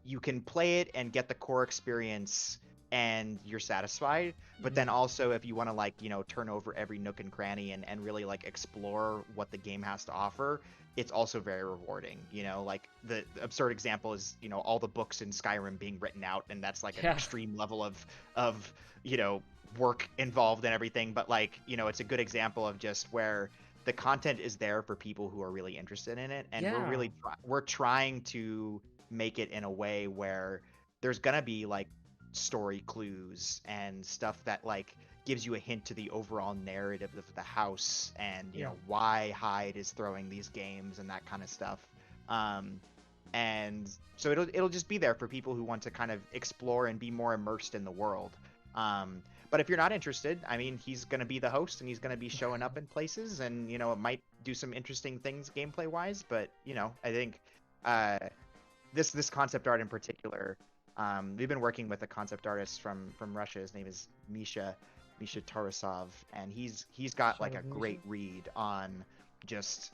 you can play it and get the core experience and you're satisfied, but then also if you want to like, you know, turn over every nook and cranny and really like explore what the game has to offer, it's also very rewarding. You know, like the absurd example is, you know, all the books in Skyrim being written out, and that's like an extreme level of you know, work involved and everything, but like, you know, it's a good example of just where the content is there for people who are really interested in it, and we're trying to make it in a way where there's gonna be like story clues and stuff that like gives you a hint to the overall narrative of the house and you know why Hyde is throwing these games and that kind of stuff. And so it'll just be there for people who want to kind of explore and be more immersed in the world. But if you're not interested, I mean, he's going to be the host and he's going to be showing up in places, and, you know, it might do some interesting things gameplay wise, but, you know, I think this concept art in particular, we've been working with a concept artist from Russia. His name is Misha Tarasov, and he's got like a great read on just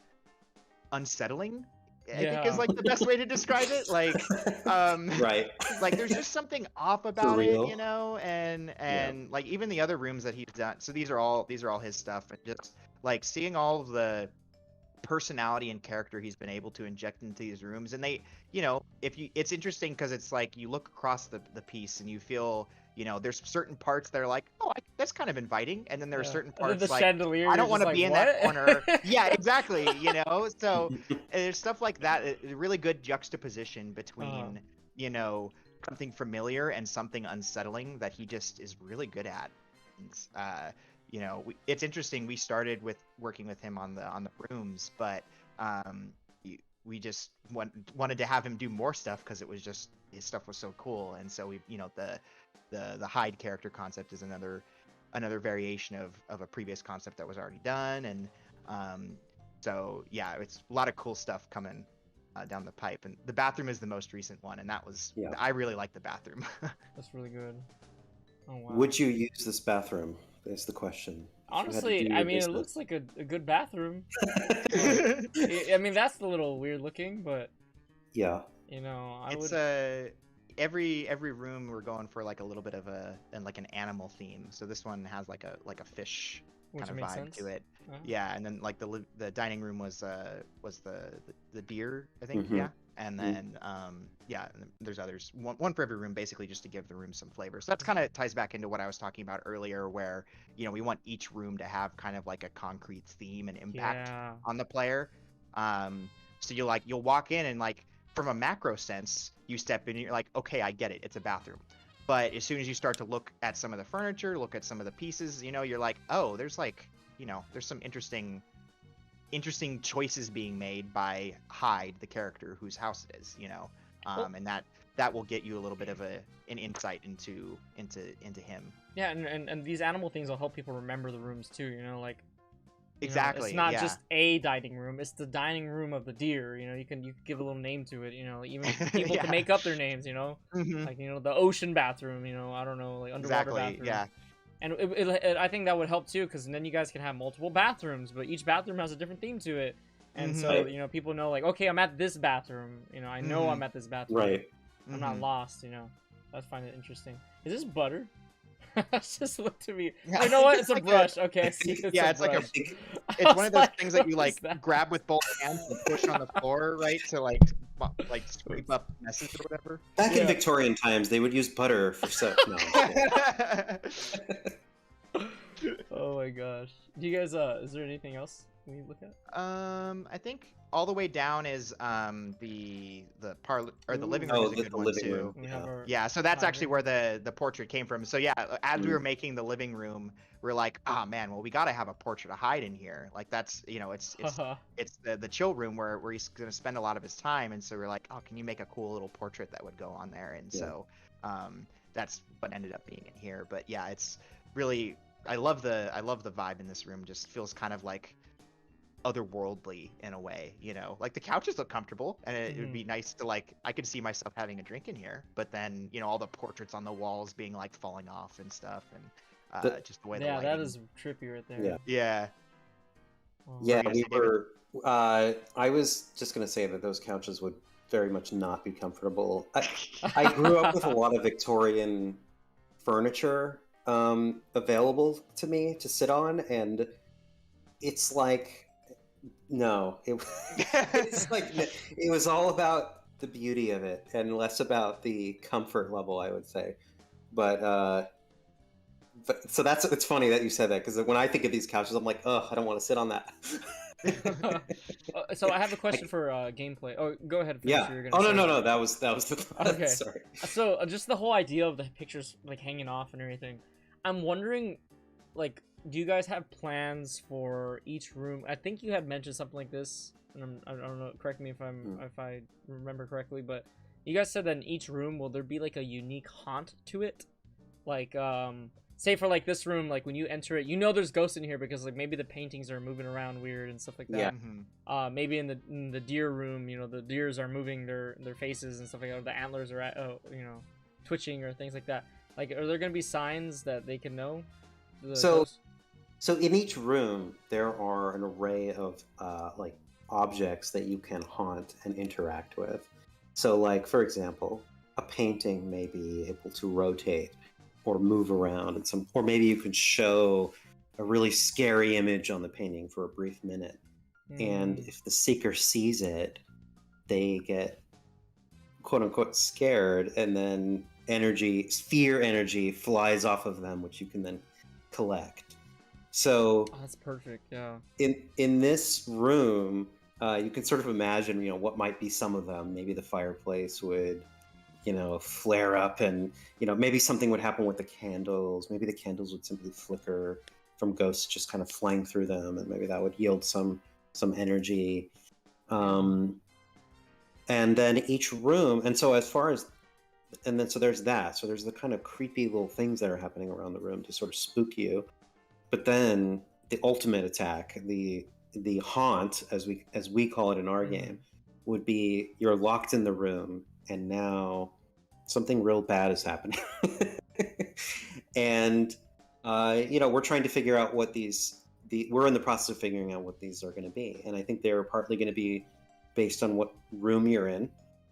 unsettling, I think is like the best way to describe it. Like, right. Like there's just something off about it, you know, and like even the other rooms that he's done. So these are all his stuff, and just like seeing all of the personality and character he's been able to inject into these rooms. And they, you know, it's interesting because it's like you look across the piece and you feel, you know, there's certain parts that are like, oh, that's kind of inviting, and then there are certain parts the like, chandelier, I don't want to be in that corner. Yeah, exactly. You know, so there's stuff like that. A really good juxtaposition between, you know, something familiar and something unsettling that he just is really good at. And, you know, it's interesting. We started with working with him on the rooms, but we just wanted to have him do more stuff because it was just his stuff was so cool. And so we, you know, the Hyde character concept is another variation of a previous concept that was already done, and so yeah, it's a lot of cool stuff coming down the pipe. And the bathroom is the most recent one, and that was I really like the bathroom. That's really good. Oh wow. Would you use this bathroom? Is the question. Honestly, I mean, it looks like a good bathroom. I mean, that's a little weird looking, but yeah, you know, it's every room we're going for like a little bit of an animal theme. So this one has like a fish kind of vibe to it. Yeah, and then like the dining room was the deer, I think. Yeah, and then and there's others, one for every room, basically just to give the room some flavor. So that's kind of ties back into what I was talking about earlier, where, you know, we want each room to have kind of like a concrete theme and impact on the player. So you'll walk in and like, from a macro sense, you step in and you're like, okay, I get it, it's a bathroom. But as soon as you start to look at some of the furniture, look at some of the pieces, you know, you're like, oh, there's like, you know, there's some interesting choices being made by Hyde, the character whose house it is, you know. And that will get you a little bit of an insight into him. Yeah, and these animal things will help people remember the rooms too, you know, like Exactly. It's not yeah. just a dining room. It's the dining room of the deer. You can give a little name to it. Even people can Yeah. make up their names. Mhm. Like the ocean bathroom. I don't know, like underwater Exactly. bathroom. Yeah. And I think that would help too, because then you guys can have multiple bathrooms, but each bathroom has a different theme to it. And Mhm. so, people know, like, okay, I'm at this bathroom. I know Mhm. I'm at this bathroom. Right. I'm not Mhm. lost. I find it interesting. Is this butter? It's just looked at me. Yeah, Oh, you I know think what? it's It's a like brush. Okay, I see. It's yeah, a it's like brush. a. I It's one was of those things that what you was like that? grab with both hands and push on the floor, right, to like sweep up messes or whatever. Back in Yeah. Victorian times, they would use butter for soap. No, I'm kidding. Oh my gosh. Do you guys is there anything else we look at? I think all the way down is the parlor or the living room Oh, is a good the one living too. room. We have our Yeah, so that's actually tavern. where the portrait came from. So yeah, as we were making the living room, we're like, oh man, well we gotta have a portrait to hide in here. Like that's it's the chill room where he's gonna spend a lot of his time, and so we're like, oh, can you make a cool little portrait that would go on there? And Yeah. so that's what ended up being in here. But yeah, it's really I love the vibe in this room. Just feels kind of like otherworldly in a way, like the couches look comfortable and it would be nice to like I could see myself having a drink in here, but then all the portraits on the walls being like falling off and stuff, and just the way the Yeah, lighting. that is trippy right there. Yeah. Oh. Yeah, gonna we say, David? were. I was just going to say that those couches would very much not be comfortable. I grew up with a lot of Victorian furniture available to me to sit on, and it's like no, it's like it was all about the beauty of it and less about the comfort level, I would say. But so it's funny that you said that, because when I think of these couches, I'm like, oh, I don't want to sit on that. So I have a question for gameplay. Oh, go ahead. Finish Yeah. what you were gonna Oh no, say. no, no. That was the. Okay. Sorry. So just the whole idea of the pictures like hanging off and everything. I'm wondering, like, do you guys have plans for each room? I think you had mentioned something like this, and I don't know. Correct me if I remember correctly, but you guys said that in each room, will there be like a unique haunt to it? Like, say for like this room, like when you enter it, there's ghosts in here because like maybe the paintings are moving around weird and stuff like that. Yeah. Maybe in the deer room, the deers are moving their faces and stuff like that. Or the antlers are twitching or things like that. Like, are there gonna be signs that they can know? So in each room, there are an array of like objects that you can haunt and interact with. So, like for example, a painting may be able to rotate or move around, or maybe you can show a really scary image on the painting for a brief minute. And if the seeker sees it, they get quote unquote scared, and then fear energy flies off of them, which you can then collect. So that's perfect. Yeah. In this room, you can sort of imagine, what might be some of them. Maybe the fireplace would, flare up, and maybe something would happen with the candles. Maybe the candles would simply flicker from ghosts just kind of flying through them, and maybe that would yield some energy. And then each room, and so so there's that. So there's the kind of creepy little things that are happening around the room to sort of spook you. But then the ultimate attack, the haunt, as we call it in our game, would be you're locked in the room, and now something real bad is happening. And we're trying to figure out what we're in the process of figuring out what these are going to be, and I think they're partly going to be based on what room you're in,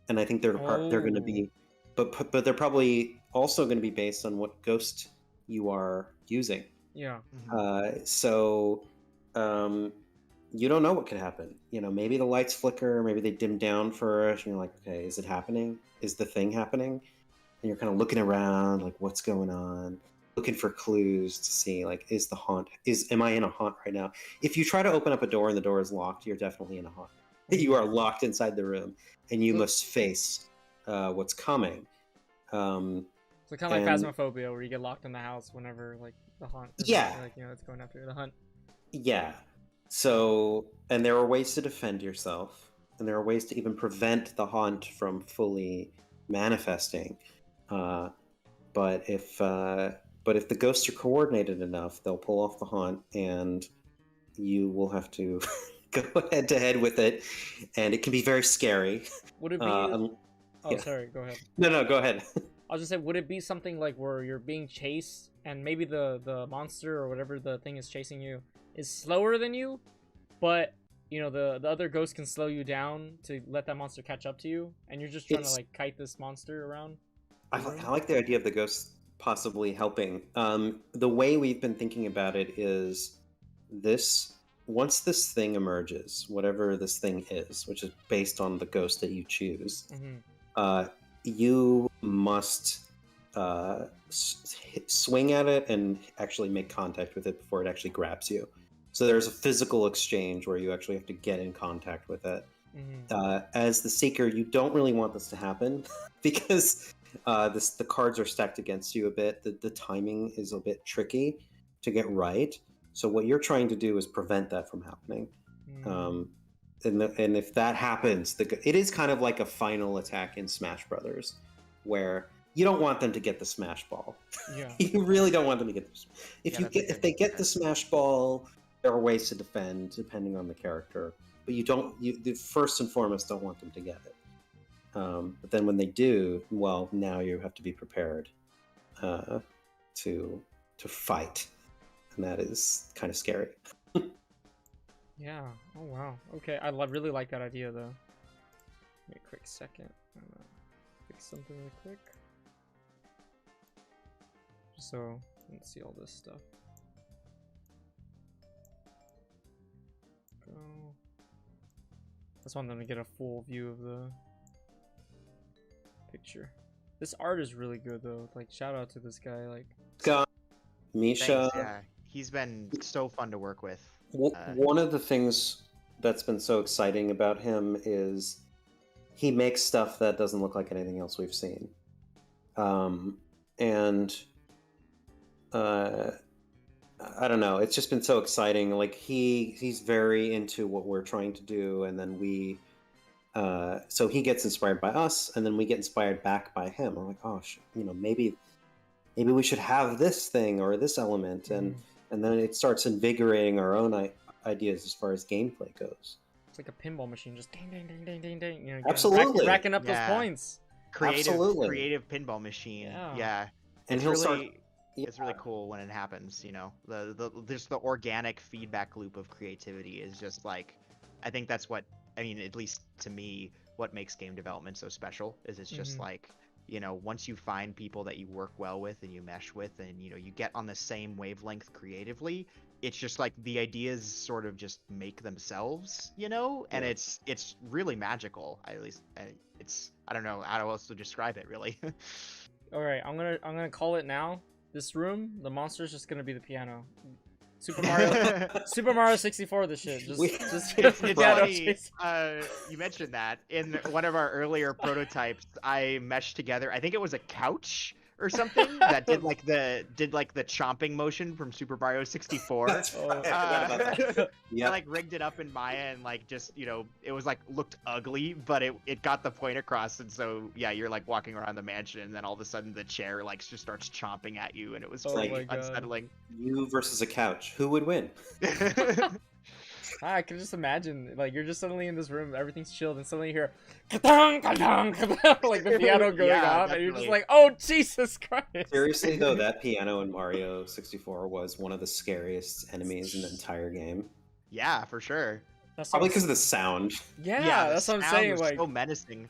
and I think they're going to be, but they're probably also going to be based on what ghost you are using. Yeah. So you don't know what could happen. Maybe the lights flicker, maybe they dim down first, and you're like, okay, is it happening? Is the thing happening? And you're kind of looking around, like, what's going on? Looking for clues to see, like, am I in a haunt right now? If you try to open up a door and the door is locked, you're definitely in a haunt. You are locked inside the room, and you must face what's coming. So kind of like Phasmophobia, where you get locked in the house whenever like the haunt. Yeah. Like it's going after the hunt. Yeah. So, and there are ways to defend yourself, and there are ways to even prevent the haunt from fully manifesting. But if the ghosts are coordinated enough, they'll pull off the haunt, and you will have to go head to head with it, and it can be very scary. Would it be? Yeah. Sorry. Go ahead. No, go ahead. I was just saying, would it be something like where you're being chased and maybe the monster or whatever the thing is chasing you is slower than you, but you know the other ghost can slow you down to let that monster catch up to you, and you're just trying to like kite this monster around? I like the idea of the ghost possibly helping. The way we've been thinking about it is once this thing emerges, whatever this thing is, which is based on the ghost that you choose, you must swing at it and actually make contact with it before it actually grabs you. So there's a physical exchange where you actually have to get in contact with it. As the seeker, you don't really want this to happen because the cards are stacked against you a bit. The timing is a bit tricky to get right. So what you're trying to do is prevent that from happening. And if that happens, it is kind of like a final attack in Smash Brothers, where you don't want them to get the Smash Ball. Yeah. You really don't want them to get this. If they get the Smash Ball, there are ways to defend depending on the character, but you first and foremost don't want them to get it. But then when they do, well, now you have to be prepared to fight, and that is kind of scary. Yeah. Oh wow. Okay, I really like that idea though. Give me a quick second. I'm gonna fix something real quick. So let's see all this stuff. Go. I just want them to get a full view of the picture. This art is really good though. Like shout out to this guy. Like Scott, Misha. Thanks, yeah, he's been so fun to work with. One of the things that's been so exciting about him is he makes stuff that doesn't look like anything else we've seen. I don't know, it's just been so exciting. Like he's very into what we're trying to do, and then so he gets inspired by us, and then we get inspired back by him. I'm like, oh, maybe we should have this thing or this element, and then it starts invigorating our own ideas as far as gameplay goes. It's like a pinball machine, just ding, ding, ding, ding, ding, ding. You know, absolutely racking up those points. Creative pinball machine. Yeah. And it's really cool when it happens. You know, just the organic feedback loop of creativity is just like, I think that's what, I mean, at least to me, what makes game development so special is it's just like, you know, once you find people that you work well with and you mesh with, and you know, you get on the same wavelength creatively, it's just like the ideas sort of just make themselves, you know, and it's really magical. I don't know how else to describe it, really. All right, I'm gonna call it now. This room, the monster's just gonna be the piano. Super Mario 64. This shit. It's funny. You mentioned that in one of our earlier prototypes, I meshed together. I think it was a couch or something that did like the chomping motion from Super Mario 64. That's right. I forgot about that. I like rigged it up in Maya and like just, you know, it was like looked ugly, but it got the point across. And so yeah, you're like walking around the mansion, and then all of a sudden the chair like just starts chomping at you, and it was pretty unsettling. You versus a couch, who would win? I can just imagine, like, you're just suddenly in this room, everything's chilled, and suddenly you hear ka-dong, ka-dong, ka-dong, like the piano going off, and you're just like, oh, Jesus Christ. Seriously, though, that piano in Mario 64 was one of the scariest enemies in the entire game. Yeah, for sure. Probably because of the sound. Yeah, that's what I'm saying. Like, so menacing.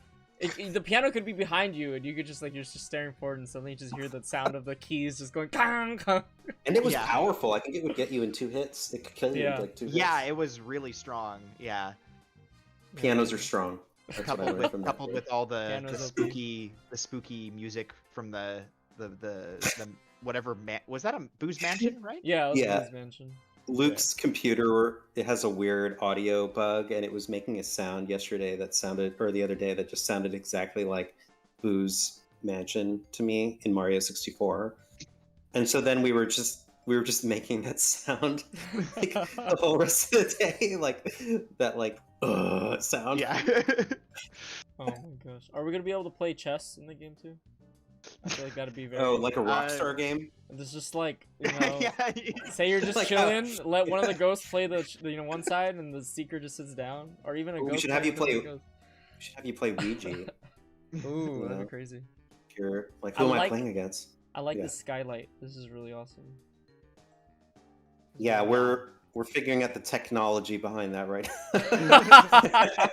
The piano could be behind you, and you could just like, you're just staring forward, and suddenly you just hear the sound of the keys just going kong, kong. And it was powerful. I think it would get you in 2 hits. It could kill you in like 2 hits. Yeah, it was really strong. Yeah. Pianos are strong. Coupled with all the spooky music from the whatever was that a Boo's Mansion, right? Yeah, it was Boo's Mansion. Luke's computer, it has a weird audio bug, and it was making a sound yesterday that sounded, or the other day, that just sounded exactly like Boo's Mansion to me in Mario 64. And so then we were just making that sound like the whole rest of the day, like that sound. Yeah. Oh my gosh. Are we gonna be able to play chess in the game too? I feel like that'd be very. Oh, like a Rockstar game? There's just like, you know, Yeah. say you're just Like, chilling, let one of the ghosts play the one side, and the seeker just sits down, or even a We ghost. should have you playing play. with We should have you play Ouija. Ooh, You that'd be know? crazy. If you're like, I who am I like- playing against? I like Yeah. the skylight. This is really awesome. Yeah, we're figuring out the technology behind that right now.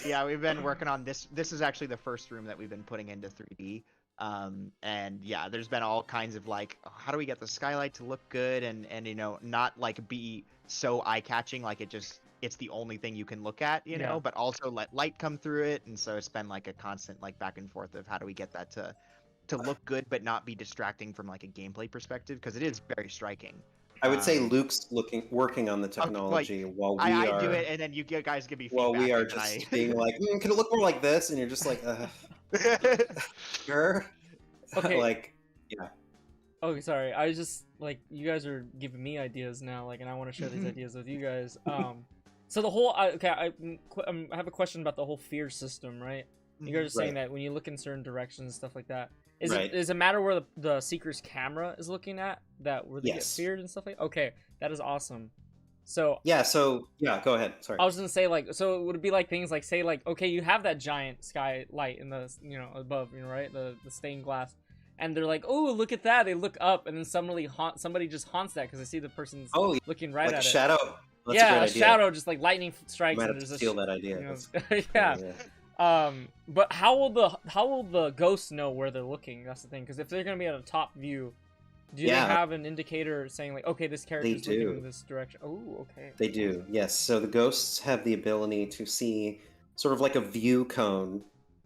Yeah, we've been working on this. This is actually the first room that we've been putting into 3D. And yeah, there's been all kinds of like, how do we get the skylight to look good and you know, not like be so eye-catching, like it's the only thing you can look at, you know, Yeah. but also let light come through it. And so it's been like a constant like back and forth of how do we get that to look good but not be distracting from like a gameplay perspective, because it is very striking. I would say Luke's working on the like, technology while we I are do it, and then you guys give me feedback. while we are and then just being like, can it look more like this? And you're just like, sure. Okay. Like, yeah. Oh, sorry. I was just like, you guys are giving me ideas now, like, and I want to share these ideas with you guys. So the whole I have a question about the whole fear system, right? You guys are saying that when you look in certain directions and stuff like that, is it a matter where the seeker's camera is looking at that where they get feared and stuff like? Okay, that is awesome. So yeah, go ahead. Sorry. I was gonna say, like, so would it be like things like, say, like, okay, you have that giant skylight in the, you know, above, you know, right, the stained glass, and they're like, oh, look at that, they look up, and then somebody just haunts that because they see the person's looking right like at a it. shadow. That's yeah, a great a idea. shadow, just like lightning strikes. Might And have to there's steal a, that idea. you know, That's- yeah. But how will the ghosts know where they're looking? That's the thing, because if they're gonna be at a top view, do they have an indicator saying like, okay, this character's looking in this direction? Oh, okay. They do, yes. So the ghosts have the ability to see sort of like a view cone.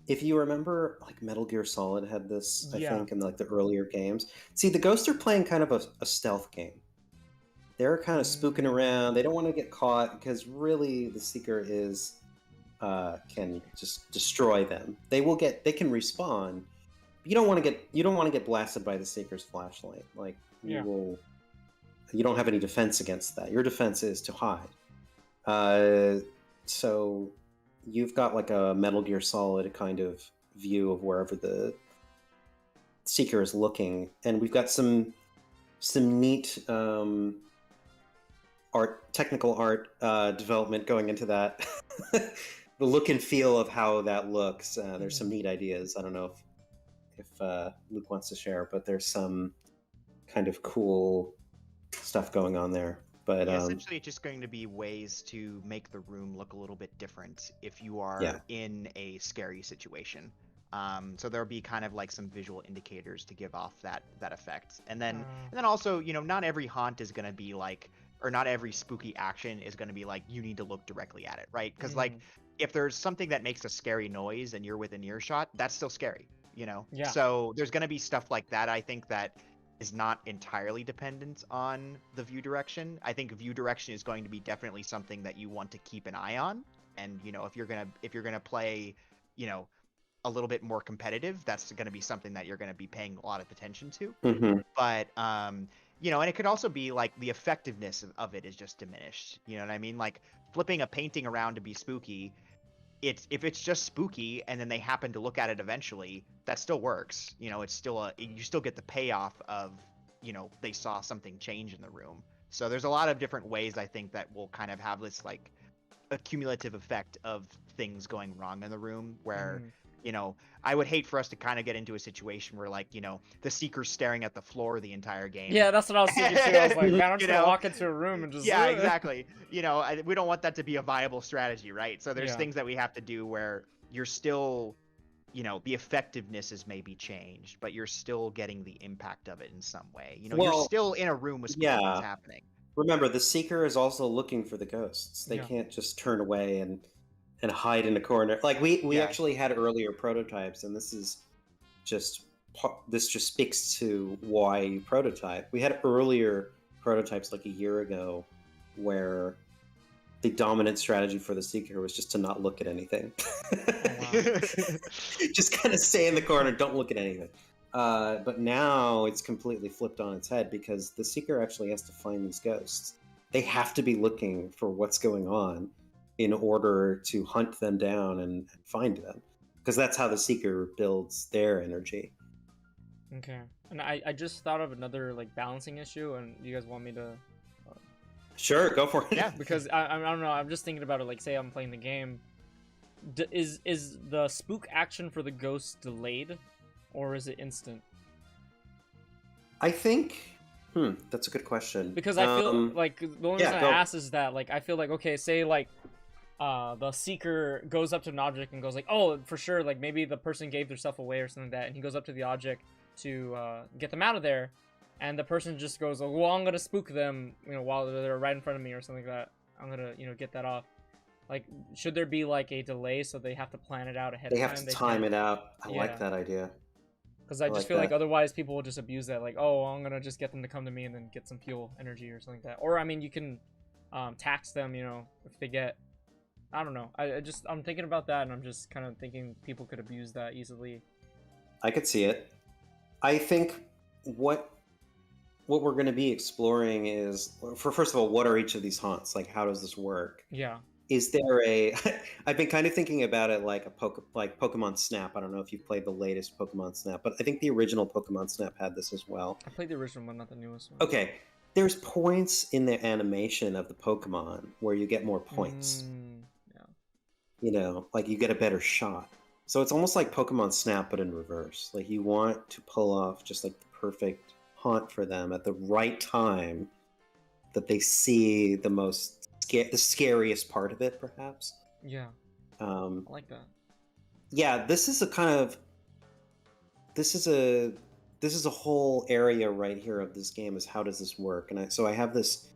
If you remember, like Metal Gear Solid had this, I think, in like the earlier games. See, the ghosts are playing kind of a stealth game. They're kind of spooking around. They don't want to get caught because really the seeker is can just destroy them. They can respawn. You don't want to get blasted by the seeker's flashlight. Like you don't have any defense against that. Your defense is to hide. So you've got like a Metal Gear Solid kind of view of wherever the seeker is looking, and we've got some neat technical art development going into that. The look and feel of how that looks. There's some neat ideas. I don't know if Luke wants to share, but there's some kind of cool stuff going on there. But essentially, it's just going to be ways to make the room look a little bit different if you are in a scary situation. So there'll be kind of like some visual indicators to give off that effect, and then also, you know, not every haunt is going to be like, or not every spooky action is going to be like you need to look directly at it, right? Because like if there's something that makes a scary noise and you're within earshot, that's still scary, you know? Yeah. So there's going to be stuff like that, I think, that is not entirely dependent on the view direction. I think view direction is going to be definitely something that you want to keep an eye on. And, you know, if you're gonna play, you know, a little bit more competitive, that's going to be something that you're going to be paying a lot of attention to. But you know, and it could also be like the effectiveness of it is just diminished. You know what I mean? Like flipping a painting around to be spooky, if it's just spooky and then they happen to look at it eventually, that still works. You know, it's still you still get the payoff of, you know, they saw something change in the room. So there's a lot of different ways I think that will kind of have this like accumulative effect of things going wrong in the room where you know, I would hate for us to kind of get into a situation where, like, you know, the seeker's staring at the floor the entire game. Yeah, that's what I was thinking too. I was like, man, I'm just gonna walk into a room and just... Yeah, exactly. You know, we don't want that to be a viable strategy, right? So there's things that we have to do where you're still, you know, the effectiveness is maybe changed, but you're still getting the impact of it in some way. You know, you're still in a room with something that's happening. Remember, the seeker is also looking for the ghosts. They can't just turn away and hide in a corner. Like we actually had earlier prototypes, and this just speaks to why you prototype. We had earlier prototypes like a year ago where the dominant strategy for the seeker was just to not look at anything. Just kind of stay in the corner, don't look at anything. But now it's completely flipped on its head because the seeker actually has to find these ghosts. They have to be looking for what's going on in order to hunt them down and find them, because that's how the seeker builds their energy. Okay. And I just thought of another like balancing issue, and you guys want me to? Sure, go for it. Yeah. Because I don't know. I'm just thinking about it. Like, say I'm playing the game. Is the spook action for the ghost delayed, or is it instant? I think. That's a good question. Because I feel like the only reason I go. ask is that like I feel like okay, say like the seeker goes up to an object and goes like, oh, for sure, like maybe the person gave their stuff away or something like that, and he goes up to the object to get them out of there, and the person just goes, oh, well, I'm gonna spook them, you know, while they're right in front of me or something like that. I'm gonna, you know, get that off. Like, should there be like a delay so they have to plan it out ahead They of have time? to time it out. I Yeah. like that idea. Because I just like feel like that. otherwise people will just abuse that. Like, oh, I'm gonna just get them to come to me and then get some fuel energy or something like that. Or I mean, you can tax them, you know, if they get. I don't know. I'm thinking about that, and I'm just kind of thinking people could abuse that easily. I could see it. I think what we're going to be exploring is, first of all, what are each of these haunts? Like, how does this work? Yeah. Is there a? I've been kind of thinking about it like like Pokemon Snap. I don't know if you've played the latest Pokemon Snap, but I think the original Pokemon Snap had this as well. I played the original one, not the newest one. Okay, there's points in the animation of the Pokemon where you get more points. Yeah. You know, like you get a better shot. So it's almost like Pokemon Snap, but in reverse. Like you want to pull off just like the perfect haunt for them at the right time that they see the most the scariest part of it, perhaps. Yeah. I like that. Yeah, this is a whole area right here of this game is how does this work? And I have this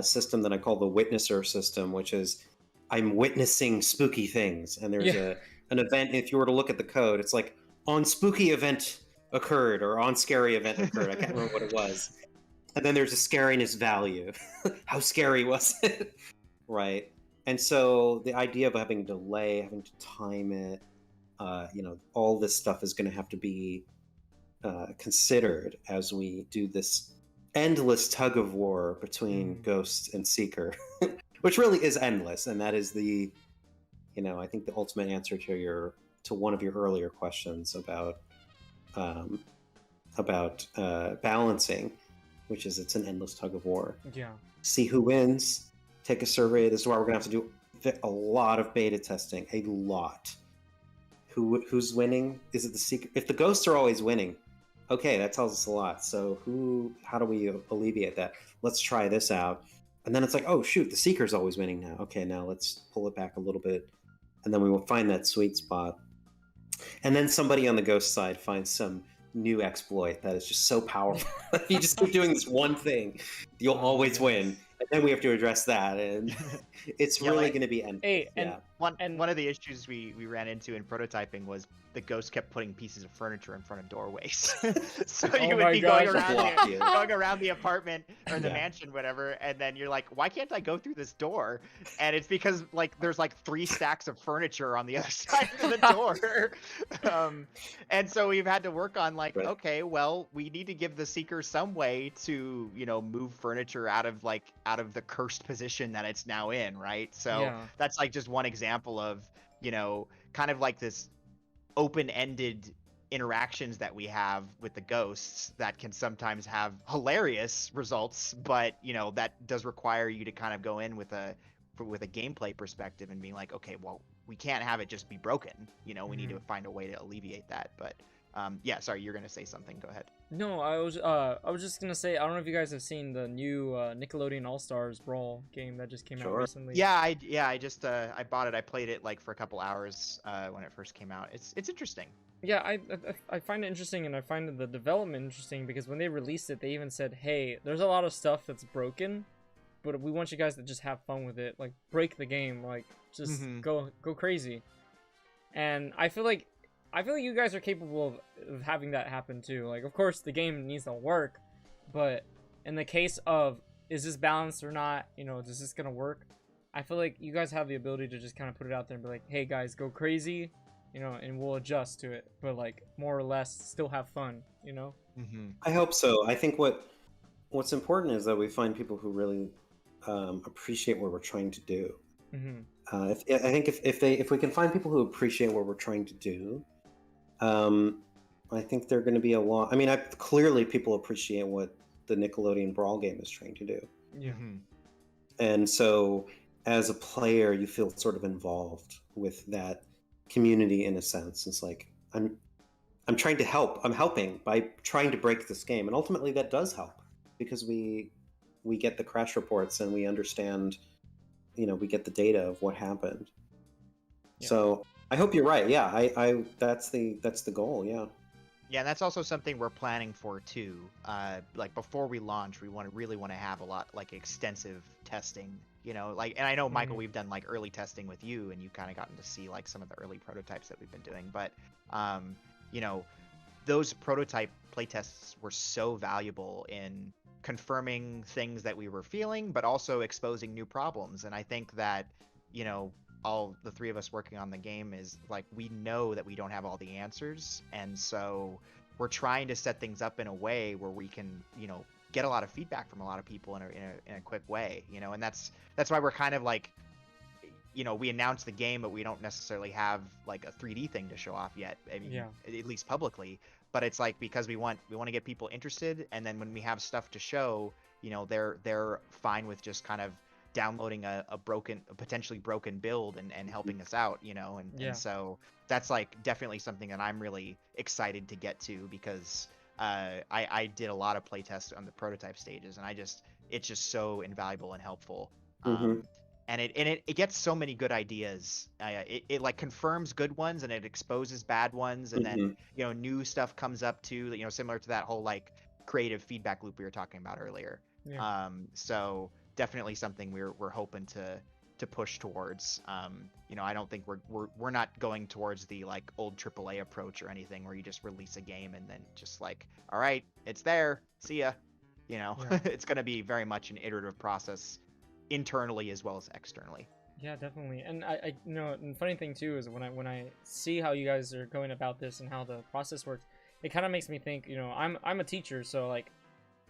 system that I call the Witnesser system, which is I'm witnessing spooky things, and there's an event. If you were to look at the code, it's like on spooky event occurred or on scary event occurred. I can't remember what it was. And then there's a scariness value. How scary was it? Right. And so the idea of having a delay, having to time it, you know, all this stuff is going to have to be considered as we do this endless tug of war between Ghost and Seeker, which really is endless. And that is the, you know, I think the ultimate answer to one of your earlier questions about balancing, which is it's an endless tug of war. Yeah. See who wins. Take a survey. This is why we're gonna have to do a lot of beta testing. A lot. Who's winning? Is it the Seeker? If the ghosts are always winning, okay, that tells us a lot. So how do we alleviate that? Let's try this out. And then it's like, oh shoot, the Seeker's always winning now. Okay, now let's pull it back a little bit, and then we will find that sweet spot. And then somebody on the ghost side finds some new exploit that is just so powerful. If you just keep doing this one thing, you'll always win. And then we have to address that, and it's really going to be endless. Hey, and one of the issues we ran into in prototyping was the ghost kept putting pieces of furniture in front of doorways. So you would be going around the apartment or the mansion, whatever, and then you're like, why can't I go through this door? And it's because like there's like 3 stacks of furniture on the other side of the door. And so we've had to work on like, okay, well, we need to give the Seeker some way to, you know, move furniture out of the cursed position that it's now in, right? So that's like just one example of, you know, kind of like this open-ended interactions that we have with the ghosts that can sometimes have hilarious results, but you know that does require you to kind of go in with a gameplay perspective and being like, okay, well, we can't have it just be broken, you know, we need to find a way to alleviate that. But yeah, sorry, you're gonna say something, go ahead. No, I was just gonna say, I don't know if you guys have seen the new Nickelodeon All-Stars Brawl game that just came out recently. Yeah, I just I bought it. I played it like for a couple hours when it first came out. It's interesting. Yeah, I find it interesting, and I find the development interesting because when they released it, they even said, hey, there's a lot of stuff that's broken, but we want you guys to just have fun with it, like break the game, like just go crazy. And I feel like you guys are capable of having that happen too. Like, of course, the game needs to work, but in the case of, is this balanced or not, you know, is this gonna work? I feel like you guys have the ability to just kind of put it out there and be like, hey guys, go crazy, you know, and we'll adjust to it, but like more or less still have fun, you know? I hope so. I think what's important is that we find people who really appreciate what we're trying to do. I think if we can find people who appreciate what we're trying to do, I think they're going to be a lot. I mean, clearly people appreciate what the Nickelodeon Brawl game is trying to do. Yeah. And so as a player, you feel sort of involved with that community in a sense. It's like, I'm trying to help. I'm helping by trying to break this game. And ultimately that does help because we get the crash reports and we understand, we get the data of what happened. Yeah. So I hope you're right. Yeah, I that's the goal. Yeah. Yeah, and that's also something we're planning for too. Like before we launch, we really want to have a lot like extensive testing. And I know Michael, we've done like early testing with you, and you've kind of gotten to see like some of the early prototypes that we've been doing. But those prototype playtests were so valuable in confirming things that we were feeling, but also exposing new problems. And I think that all the three of us working on the game is like we know that we don't have all the answers, and so we're trying to set things up in a way where we can get a lot of feedback from a lot of people in a quick way, and that's why we're kind of like we announced the game, but we don't necessarily have like a 3D thing to show off yet. I mean, at least publicly. But it's like because we want to get people interested, and then when we have stuff to show, they're fine with just kind of downloading a potentially broken build and helping us out, and so that's like definitely something that I'm really excited to get to because I did a lot of playtests on the prototype stages, and it's just so invaluable and helpful. And it gets so many good ideas. It like confirms good ones and it exposes bad ones, and then new stuff comes up too. Similar to that whole like creative feedback loop we were talking about earlier. So definitely something we're hoping to push towards. I don't think we're not going towards the like old AAA approach or anything where you just release a game and then just like, all right, it's there, see ya. It's going to be very much an iterative process internally as well as externally. Yeah, definitely. And I and funny thing too is when I see how you guys are going about this and how the process works, it kind of makes me think, I'm a teacher, so like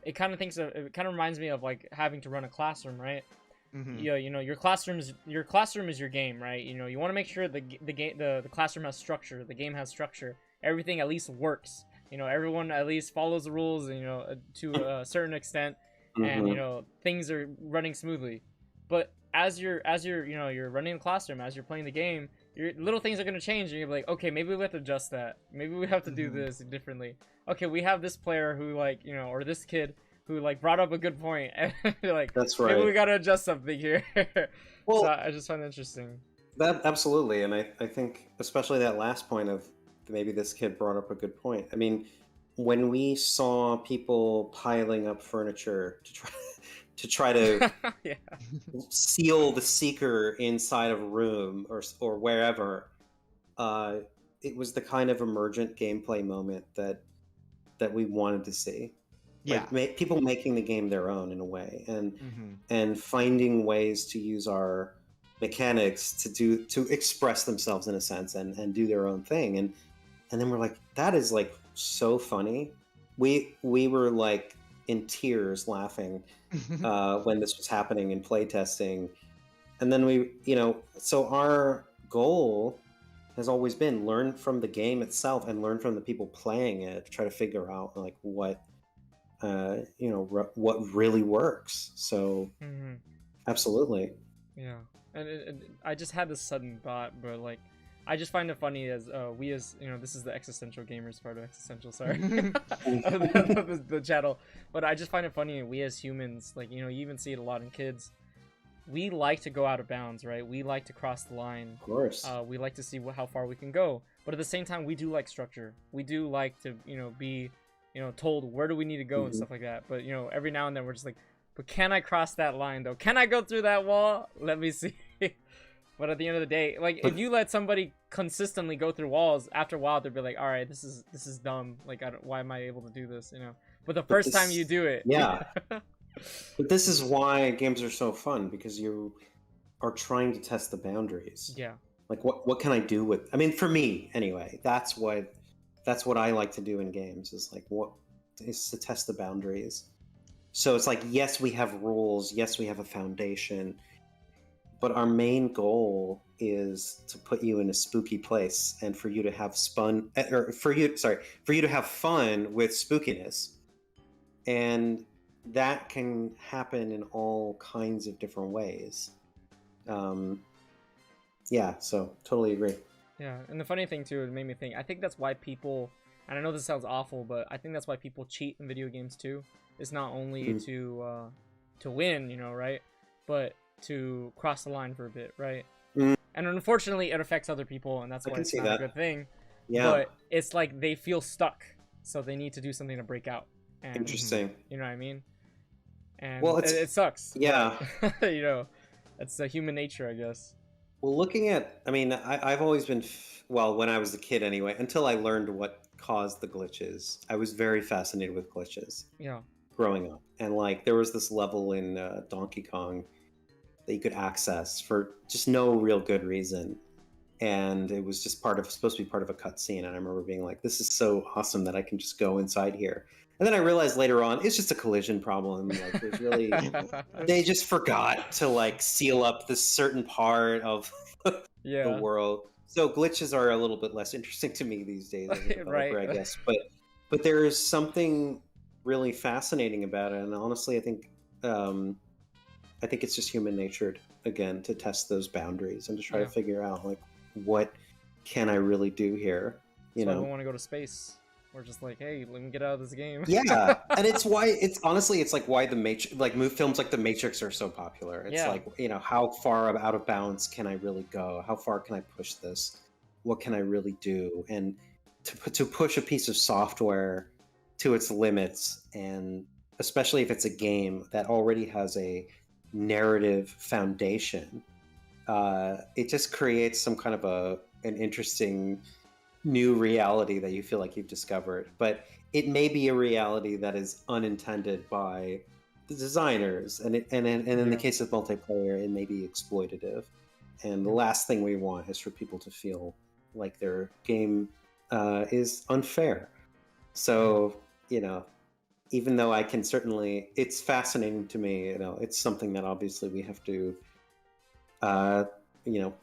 it kind of reminds me of like having to run a classroom, right? Your classroom is your game, right? You want to make sure the classroom has structure, the game has structure, everything at least works. Everyone at least follows the rules, to a certain extent, and things are running smoothly. But as you're running the classroom, as you're playing the game, your little things are gonna change, and you're like, okay, maybe we have to adjust that. Maybe we have to do this differently. Okay, we have this player who or this kid who brought up a good point, and you're like, that's right. Maybe we gotta adjust something here. Well, so I just find it interesting. That absolutely, and I think especially that last point of maybe this kid brought up a good point. I mean, when we saw people piling up furniture to try to seal the seeker inside of a room or wherever, it was the kind of emergent gameplay moment that we wanted to see. People making the game their own in a way, and finding ways to use our mechanics to express themselves in a sense and do their own thing, and then we're like, that is like so funny. We were like in tears laughing when this was happening in playtesting, and then so our goal has always been learn from the game itself and learn from the people playing it to try to figure out like what really works. So absolutely. Yeah. And I just had this sudden thought, but like I just find it funny as we as this is the existential gamers part of existential, sorry. the channel. But I just find it funny, we as humans, like you even see it a lot in kids. We like to go out of bounds, right? We like to cross the line. Of course. We like to see how far we can go. But at the same time, we do like structure. We do like to, be, told where do we need to go and stuff like that. But, every now and then we're just like, but can I cross that line though? Can I go through that wall? Let me see. But at the end of the day, like if you let somebody consistently go through walls, after a while they'll be like, all right, this is dumb. Like, why am I able to do this? But the first time you do it. Yeah. But this is why games are so fun, because you are trying to test the boundaries. Yeah. Like what can I do with? I mean, for me anyway, that's what I like to do in games. Is like is to test the boundaries. So it's like, yes, we have rules. Yes, we have a foundation. But our main goal is to put you in a spooky place and for you to have for you to have fun with spookiness. And that can happen in all kinds of different ways. Yeah, so totally agree. Yeah, and the funny thing too, it made me think, I think that's why people, and I know this sounds awful, but I think that's why people cheat in video games too. It's not only to win, right? But to cross the line for a bit, right? And unfortunately, it affects other people, and that's why it's not a good thing. Yeah. But it's like they feel stuck, so they need to do something to break out. And, Interesting. You know what I mean? And well, it sucks. Yeah. But, it's a human nature, I guess. Well, looking at, I've always been, when I was a kid anyway, until I learned what caused the glitches, I was very fascinated with glitches. Yeah. Growing up. And there was this level in Donkey Kong that you could access for just no real good reason. And it was just supposed to be part of a cutscene. And I remember being like, this is so awesome that I can just go inside here. And then I realized later on, it's just a collision problem. There's really, they just forgot to seal up this certain part of the world. So glitches are a little bit less interesting to me these days as a developer, right. I guess. But there is something really fascinating about it. And honestly, I think it's just human natured, again, to test those boundaries and to try to figure out, what can I really do here? I don't want to go to space. We're just like, hey, let me get out of this game. Yeah, and it's why why the Matrix, films like The Matrix are so popular. It's how far out of bounds can I really go? How far can I push this? What can I really do? And to push a piece of software to its limits, and especially if it's a game that already has a narrative foundation, it just creates some kind of an interesting new reality that you feel like you've discovered. But it may be a reality that is unintended by the designers, and in the case of multiplayer, it may be exploitative. And the last thing we want is for people to feel like their game is unfair. So even though I can certainly, it's fascinating to me. It's something that obviously we have to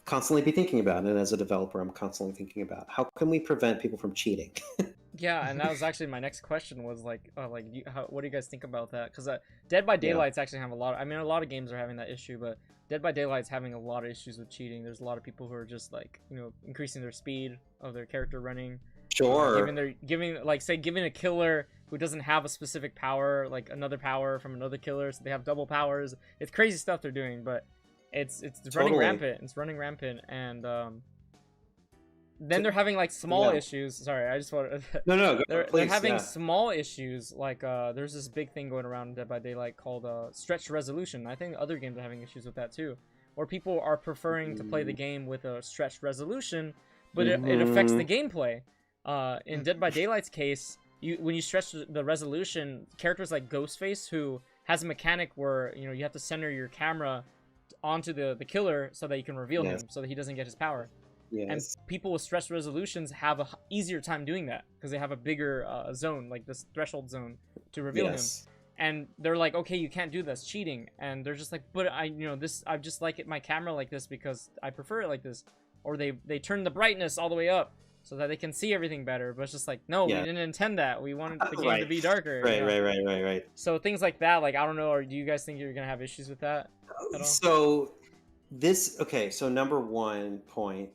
constantly be thinking about. And as a developer, I'm constantly thinking about how can we prevent people from cheating? Yeah, and that was actually my next question was what do you guys think about that? Because Dead by Daylight's actually have a lot of games are having that issue, but Dead by Daylight's having a lot of issues with cheating. There's a lot of people who are just increasing their speed of their character running. Sure. Giving a killer who doesn't have a specific power, another power from another killer, so they have double powers. It's crazy stuff they're doing, but it's running rampant. It's running rampant, and then they're having small issues. Sorry, I just want to. No. They're having small issues. There's this big thing going around Dead by Daylight called stretched resolution. I think other games are having issues with that too, where people are preferring to play the game with a stretched resolution, but it affects the gameplay. In Dead by Daylight's case, when you stretch the resolution, characters like Ghostface, who has a mechanic where you have to center your camera onto the killer so that you can reveal him, so that he doesn't get his power. Yes. And people with stretched resolutions have a easier time doing that because they have a bigger zone, like this threshold zone, to reveal him. And they're like, okay, you can't do this, cheating. And they're just like, but I just like my camera like this because I prefer it like this. Or they turn the brightness all the way up so that they can see everything better. But it's just like, no, we didn't intend that. We wanted the game to be darker. Right. So things like that, I don't know, or do you guys think you're gonna have issues with that at all? So so number one point,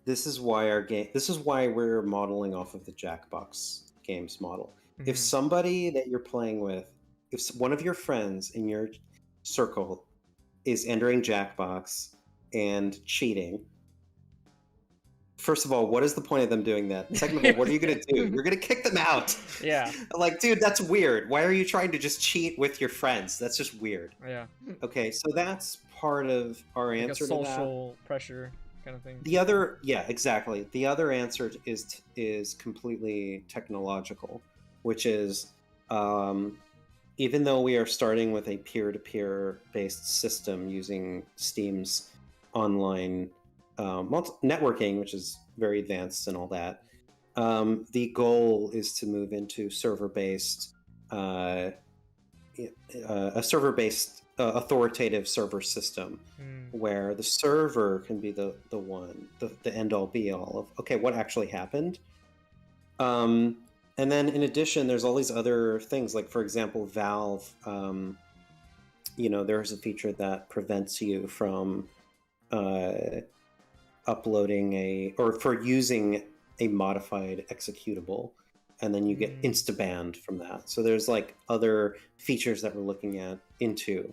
this is why we're modeling off of the Jackbox Games model. Mm-hmm. If somebody that you're playing with, if one of your friends in your circle is entering Jackbox and cheating, first of all, what is the point of them doing that? Second of all, what are you going to do? You're going to kick them out. Yeah. Dude, that's weird. Why are you trying to just cheat with your friends? That's just weird. Yeah. Okay, so that's part of our answer to that. Social pressure kind of thing. Exactly. The other answer is completely technological, which is even though we are starting with a peer-to-peer based system using Steam's online networking, which is very advanced and all that, the goal is to move into server-based, a server-based authoritative server system where the server can be the one, the end all be all of, okay, what actually happened? And then in addition, there's all these other things, like for example, Valve, there's a feature that prevents you from uploading for using a modified executable, and then you get insta-banned from that. So there's like other features that we're looking into.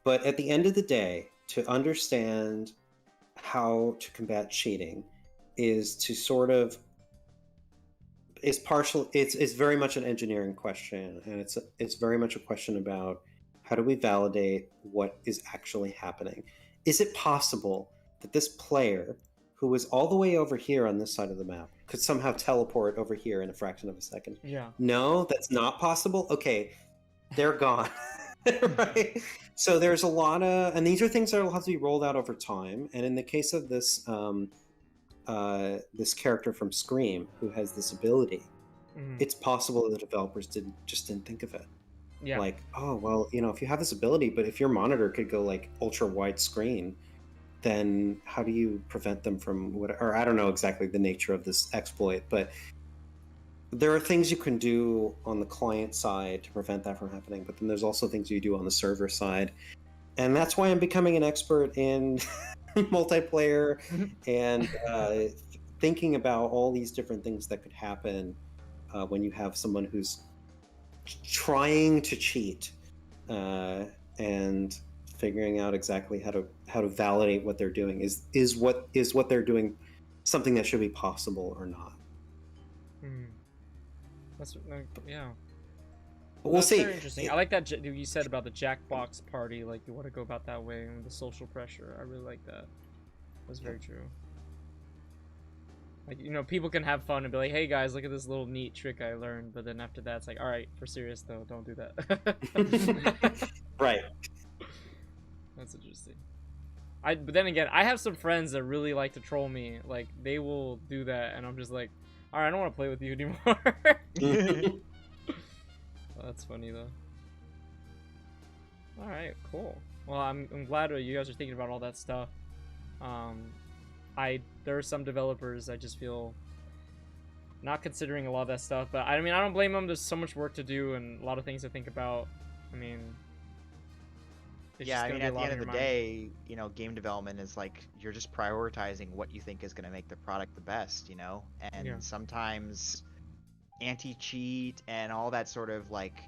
But at the end of the day, to understand how to combat cheating is to sort of it's very much an engineering question, and it's very much a question about how do we validate what is actually happening. Is it possible that this player who is all the way over here on this side of the map could somehow teleport over here in a fraction of a second? Yeah. No, that's not possible. Okay, they're gone. Right? So there's a lot of, and these are things that will have to be rolled out over time. And in the case of this this character from Scream who has this ability, it's possible the developers didn't think of it. Yeah. Like, oh well, if you have this ability, but if your monitor could go like ultra wide screen, then how do you prevent them from or I don't know exactly the nature of this exploit, but there are things you can do on the client side to prevent that from happening, but then there's also things you do on the server side. And that's why I'm becoming an expert in multiplayer and thinking about all these different things that could happen when you have someone who's trying to cheat and figuring out exactly how to validate what they're doing. Is what they're doing something that should be possible or not? That's yeah. We'll That's see. Very interesting. I like that you said about the Jackbox party. Like you want to go about that way and the social pressure. I really like that. That's very true. Like people can have fun and be like, "Hey guys, look at this little neat trick I learned." But then after that, it's like, "All right, for serious though, don't do that." Right. That's interesting. But then again, I have some friends that really like to troll me. Like they will do that, and I'm just like, all right, I don't want to play with you anymore. Well, that's funny though. All right, cool. Well, I'm glad you guys are thinking about all that stuff. There are some developers I just feel not considering a lot of that stuff, but I mean I don't blame them. There's so much work to do and a lot of things to think about. I mean, yeah, I mean, at the end of the day, game development is like you're just prioritizing what you think is going to make the product the best, and sometimes anti-cheat and all that sort of like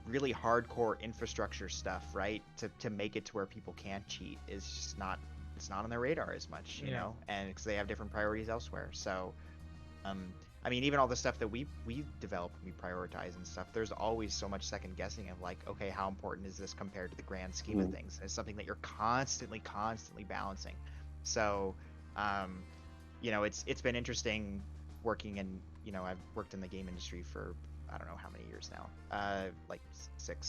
really hardcore infrastructure stuff, right? To make it to where people can't cheat is just not, it's not on their radar as much, you know, and because they have different priorities elsewhere. So, I mean, even all the stuff that we develop and we prioritize and stuff, there's always so much second guessing of like, okay, how important is this compared to the grand scheme of things? It's something that you're constantly balancing. So, it's been interesting working in, I've worked in the game industry for, I don't know how many years now, like 7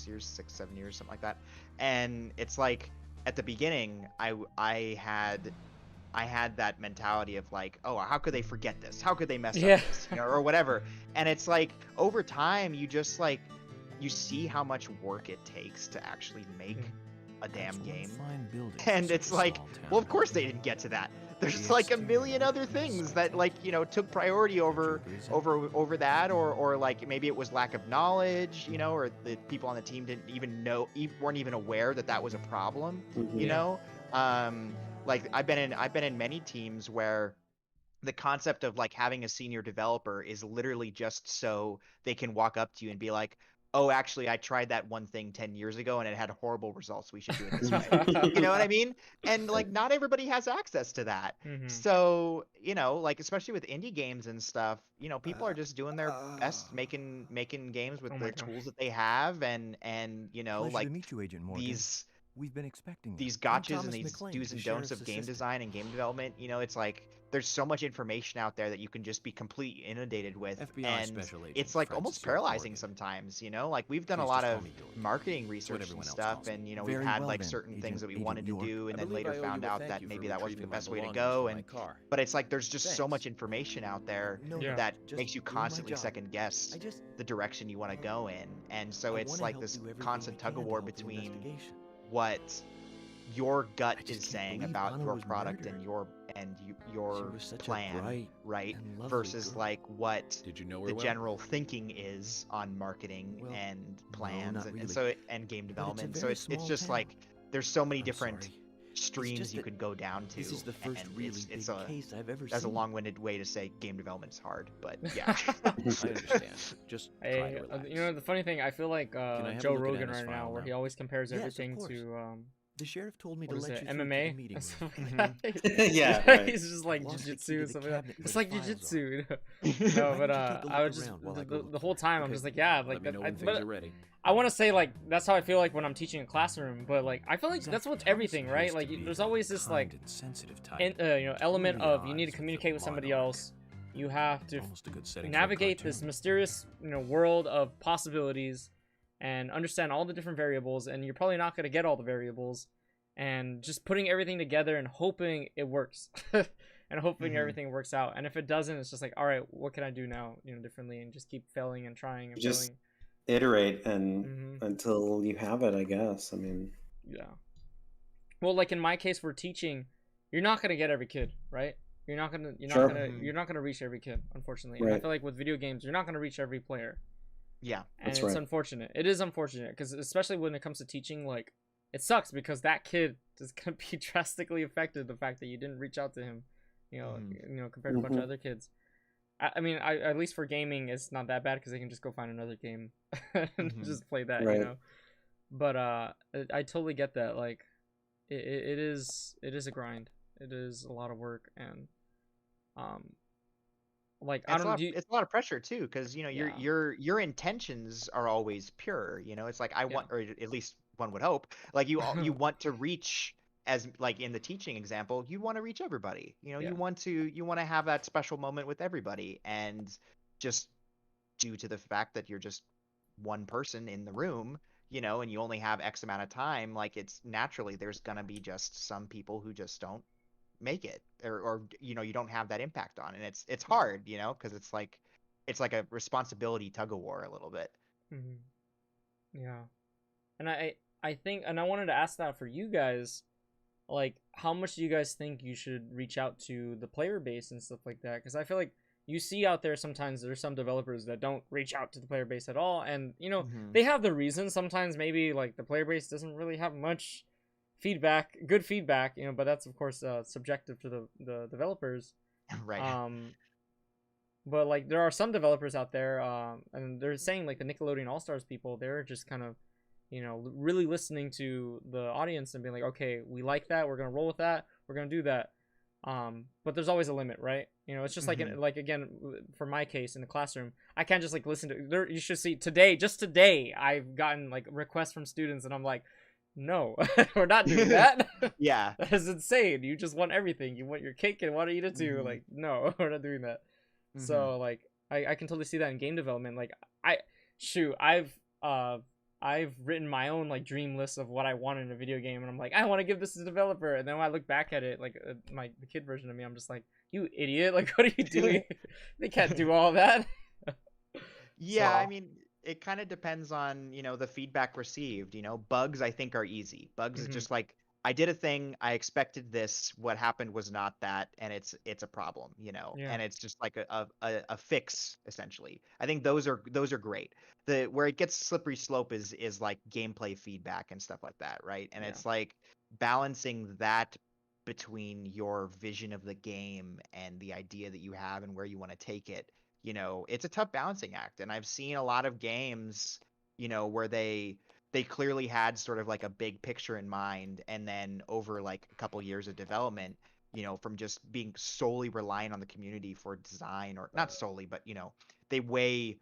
years, something like that. And it's like, at the beginning, I had that mentality of like, oh, how could they forget this? How could they mess up this? Or whatever. And it's like, over time, you just like, you see how much work it takes to actually make a damn game. And it's like, well, of course they didn't get to that. There's like a million other things that like, took priority over that, or like maybe it was lack of knowledge, or the people on the team didn't even weren't even aware that was a problem, like I've been in many teams where the concept of like having a senior developer is literally just so they can walk up to you and be like, oh, actually, I tried that one thing 10 years ago and it had horrible results. We should do it this way. You know what I mean? And like, not everybody has access to that. So, like, especially with indie games and stuff, people are just doing their best, making games with the tools that they have. And like to meet you, Agent Morgan. We've been expecting these gotchas and these do's and don'ts of game design and game development. It's like there's so much information out there that you can just be completely inundated with, FBI and it's like almost paralyzing sometimes. Like we've done a lot of marketing research and stuff, and we've had like certain things that we wanted to do, and then later found out that maybe that wasn't the best way to go. But it's like there's just so much information out there that makes you constantly second guess the direction you want to go in, and so it's like this constant tug of war between what your gut I just is can't saying believe about Anna your was product murdered. and She your was such a plan, bright right? and lovely Versus girl. like what Did you know her the well? general thinking is on marketing Well, and no, plans not and really. so and game But it's a development. So very it's small just town. like there's so many I'm different sorry. It's streams just you that could go down to. this is the first and really big it's a case I've ever that's a seen. long-winded way to say game development's hard, but yeah. I understand. Just try Hey, to relax. you know the funny thing, I feel like Can I have a Joe look at Rogan Anna's right now, file where now? he always compares Yes, of everything course. to The sheriff told me what to is let it, you through to the MMA? meeting and stuff like room. that. Yeah, right. He's just like Lost the key jujitsu to and the stuff like that. cabinet where It's the like files are. jujitsu. No, Why but don't you take a I look was just around while I go look the for whole it, time I'm okay? just like, yeah, Let like me know when but things are ready. I want to say like that's how I feel like when I'm teaching a classroom, but like I feel like that's Exactly. with Thomas everything, appears right? to Like be there's the always this like kind and sensitive type. element Totally of you need to odds communicate with the somebody monarch. else. You have to Almost a good setting for a navigate this cartoon. mysterious world of possibilities and understand all the different variables, and you're probably not going to get all the variables, and just putting everything together and hoping it works and hoping everything works out. And if it doesn't, it's just like, all right, what can I do now differently, and just keep failing and trying and Just failing. iterate and until you have it, I guess. I mean, Yeah. Well, like in my case for teaching, you're not going to get every kid, right? You're not gonna reach every kid, unfortunately. And I Right. feel like with video games, you're not gonna reach every player. Yeah. And That's it's right. unfortunate. It is unfortunate because especially when it comes to teaching, like it sucks because that kid is gonna be drastically affected the fact that you didn't reach out to him, compared to a bunch of other kids. I mean, at least for gaming, it's not that bad because they can just go find another game and just play that, Right. But I totally get that. Like, it is a grind. It is a lot of work, and like I It's don't know. it's a lot of pressure too, because Yeah. your intentions are always pure. It's like I Yeah. want, or at least one would hope, like you want to reach, as like in the teaching example, you want to reach everybody. Yeah. You want to have that special moment with everybody, and just due to the fact that you're just one person in the room, and you only have X amount of time, like it's naturally there's gonna be just some people who just don't make it, or you don't have that impact on, and it's hard, because it's like a responsibility tug of war a little bit. Yeah. And I think, and I wanted to ask that for you guys, like how much do you guys think you should reach out to the player base and stuff like that? Because I feel like you see out there sometimes there's some developers that don't reach out to the player base at all, and they have the reason. Sometimes maybe like the player base doesn't really have much good feedback, but that's of course subjective to the developers. Right. But like there are some developers out there, and they're saying like the Nickelodeon All Stars people, they're just kind of really listening to the audience and being like, okay, we like that, we're gonna roll with that, we're gonna do that. But there's always a limit, right? It's just like again, for my case in the classroom, I can't just like listen to there. You should see just today I've gotten like requests from students, and I'm like, no, we're not doing that. Yeah. That is insane. You just want everything. You want your cake and want to eat it too. Like, no, we're not doing that. So like I can totally see that in game development. Like I've written my own like dream list of what I want in a video game, and I'm like, I want to give this to the developer, and then when I look back at it, like the kid version of me, I'm just like, you idiot, like what are you doing? They can't do all that. Yeah, So- I mean, it kind of depends on the feedback received. Bugs I think are easy. Bugs is just like, I did a thing, I expected this, what happened was not that, and it's a problem, Yeah. and it's just like a fix essentially. I think those are great. Where it gets slippery slope is like gameplay feedback and stuff like that, right? And Yeah. it's like balancing that between your vision of the game and the idea that you have and where you want to take it. It's a tough balancing act, and I've seen a lot of games, where they clearly had sort of like a big picture in mind, and then over like a couple years of development, from just being solely reliant on the community for design, or not solely, but they weigh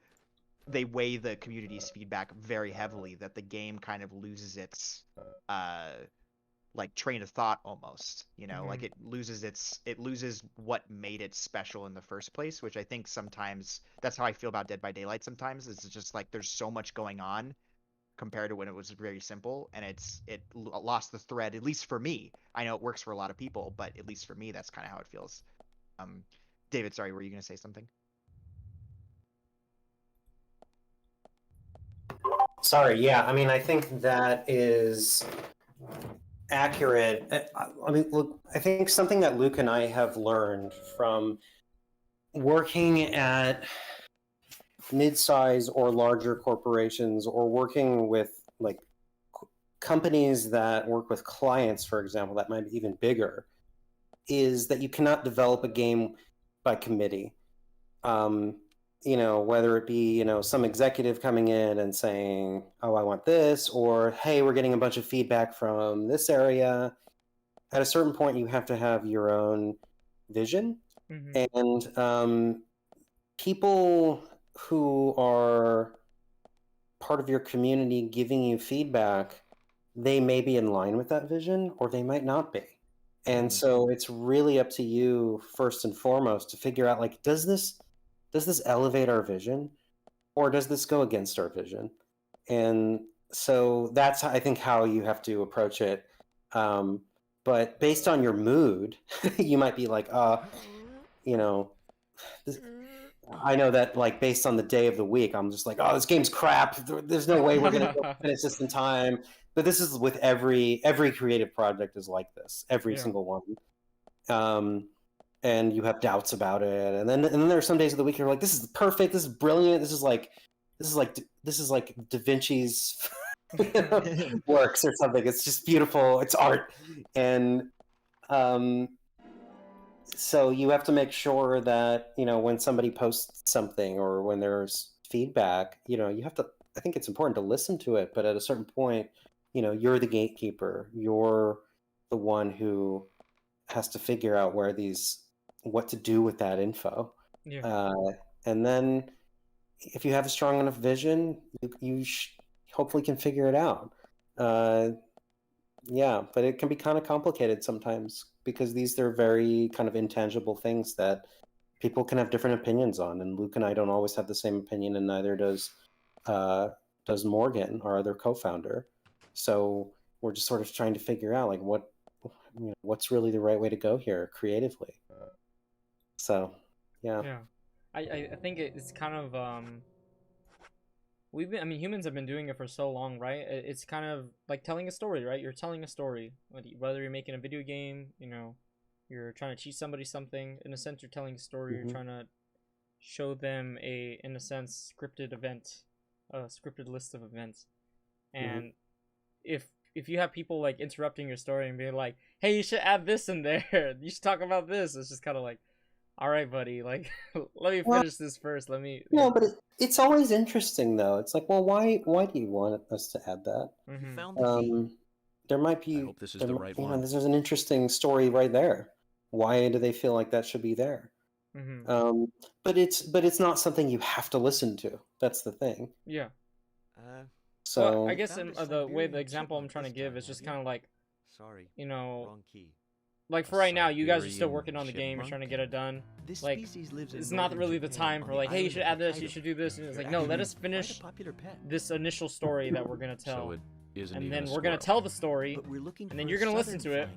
the community's feedback very heavily, that the game kind of loses its like train of thought almost, like it loses what made it special in the first place, which I think sometimes that's how I feel about Dead by Daylight sometimes. It's just like there's so much going on compared to when it was very simple, and it lost the thread, at least for me. I know it works for a lot of people, but at least for me, that's kind of how it feels. David, sorry, were you going to say something? sorry, yeah, I mean, I think that is accurate. I mean, look, I think something that Luke and I have learned from working at mid-size or larger corporations, or working with like companies that work with clients, for example, that might be even bigger, is that you cannot develop a game by committee. Whether it be, some executive coming in and saying, oh, I want this, or, hey, we're getting a bunch of feedback from this area. At a certain point, you have to have your own vision. And people who are part of your community giving you feedback, they may be in line with that vision, or they might not be. And so it's really up to you, first and foremost, to figure out, like, does this elevate our vision, or does this go against our vision? And so that's, I think, how you have to approach it. But based on your mood, you might be like, I know that, like, based on the day of the week, I'm just like, oh, this game's crap. There's no way we're going to finish this in time. But this is with every creative project is like this, every single one. And you have doubts about it, and then there are some days of the week you're like, this is perfect, this is brilliant, this is like Da Vinci's works or something. It's just beautiful, it's art. And so you have to make sure that, when somebody posts something or when there's feedback, you have to, I think it's important to listen to it, but at a certain point, you're the gatekeeper, you're the one who has to figure out what to do with that info. And then if you have a strong enough vision, you hopefully can figure it out. But it can be kind of complicated sometimes, because they're very kind of intangible things that people can have different opinions on. And Luke and I don't always have the same opinion, and neither does Morgan, our other co-founder. So we're just sort of trying to figure out, like, what's really the right way to go here creatively. So, yeah. I think it's kind of humans have been doing it for so long, right? It's kind of like telling a story, right? You're telling a story, whether you're making a video game, you're trying to teach somebody something. In a sense, you're telling a story. You're trying to show them in a sense, scripted event, a scripted list of events. And if you have people like interrupting your story and being like, hey, you should add this in there, you should talk about this, it's just kind of like, all right, buddy, like, let me finish this first. No, but it's always interesting, though. It's like, well, why do you want us to add that? You found the key. There might be, I hope this is the right one. There's an interesting story right there. Why do they feel like that should be there? But it's not something you have to listen to. That's the thing. Yeah. So well, I guess the example I'm trying to give is just kind of like, sorry, wrong key. Like, for right now, you guys are still working on the game. You're trying to get it done. Like, it's not really the time for, like, hey, you should add this, you should do this. And it's like, no, let us finish this initial story that we're going to tell. And then we're going to tell the story, and then you're going to listen to it.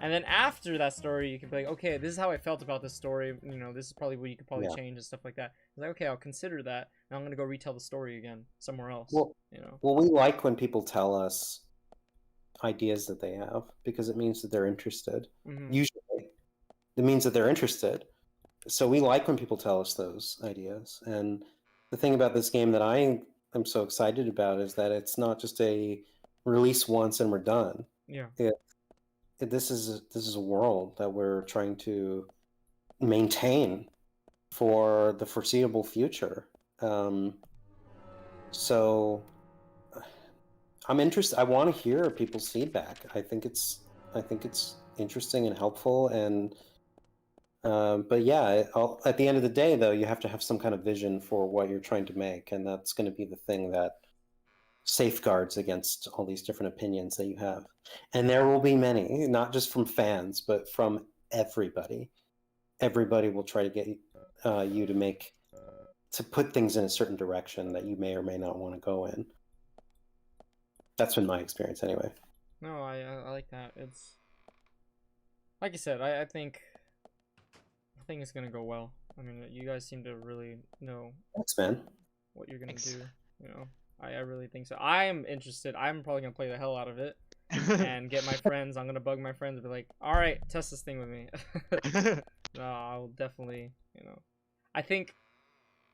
And then after that story, you can be like, okay, this is how I felt about this story. This is probably what you could probably change and stuff like that. It's like, okay, I'll consider that, and I'm going to go retell the story again somewhere else. Well, we like when people tell us ideas that they have, because it means that they're interested. Usually it means that they're interested, so we like when people tell us those ideas. And the thing about this game that I am so excited about is that it's not just a release once and we're done. This is a world that we're trying to maintain for the foreseeable future. So I'm interested. I want to hear people's feedback. I think it's interesting and helpful. And but yeah, at the end of the day, though, you have to have some kind of vision for what you're trying to make, and that's going to be the thing that safeguards against all these different opinions that you have. And there will be many, not just from fans, but from everybody. Everybody will try to get you to put things in a certain direction that you may or may not want to go in. That's been my experience anyway. No, I like that. It's like you said, I think it's gonna go well. I mean, you guys seem to really know what you're gonna do. I really think so. I am interested. I'm probably gonna play the hell out of it. and get my friends. I'm gonna bug my friends and be like, all right, test this thing with me. No, I'll definitely, I think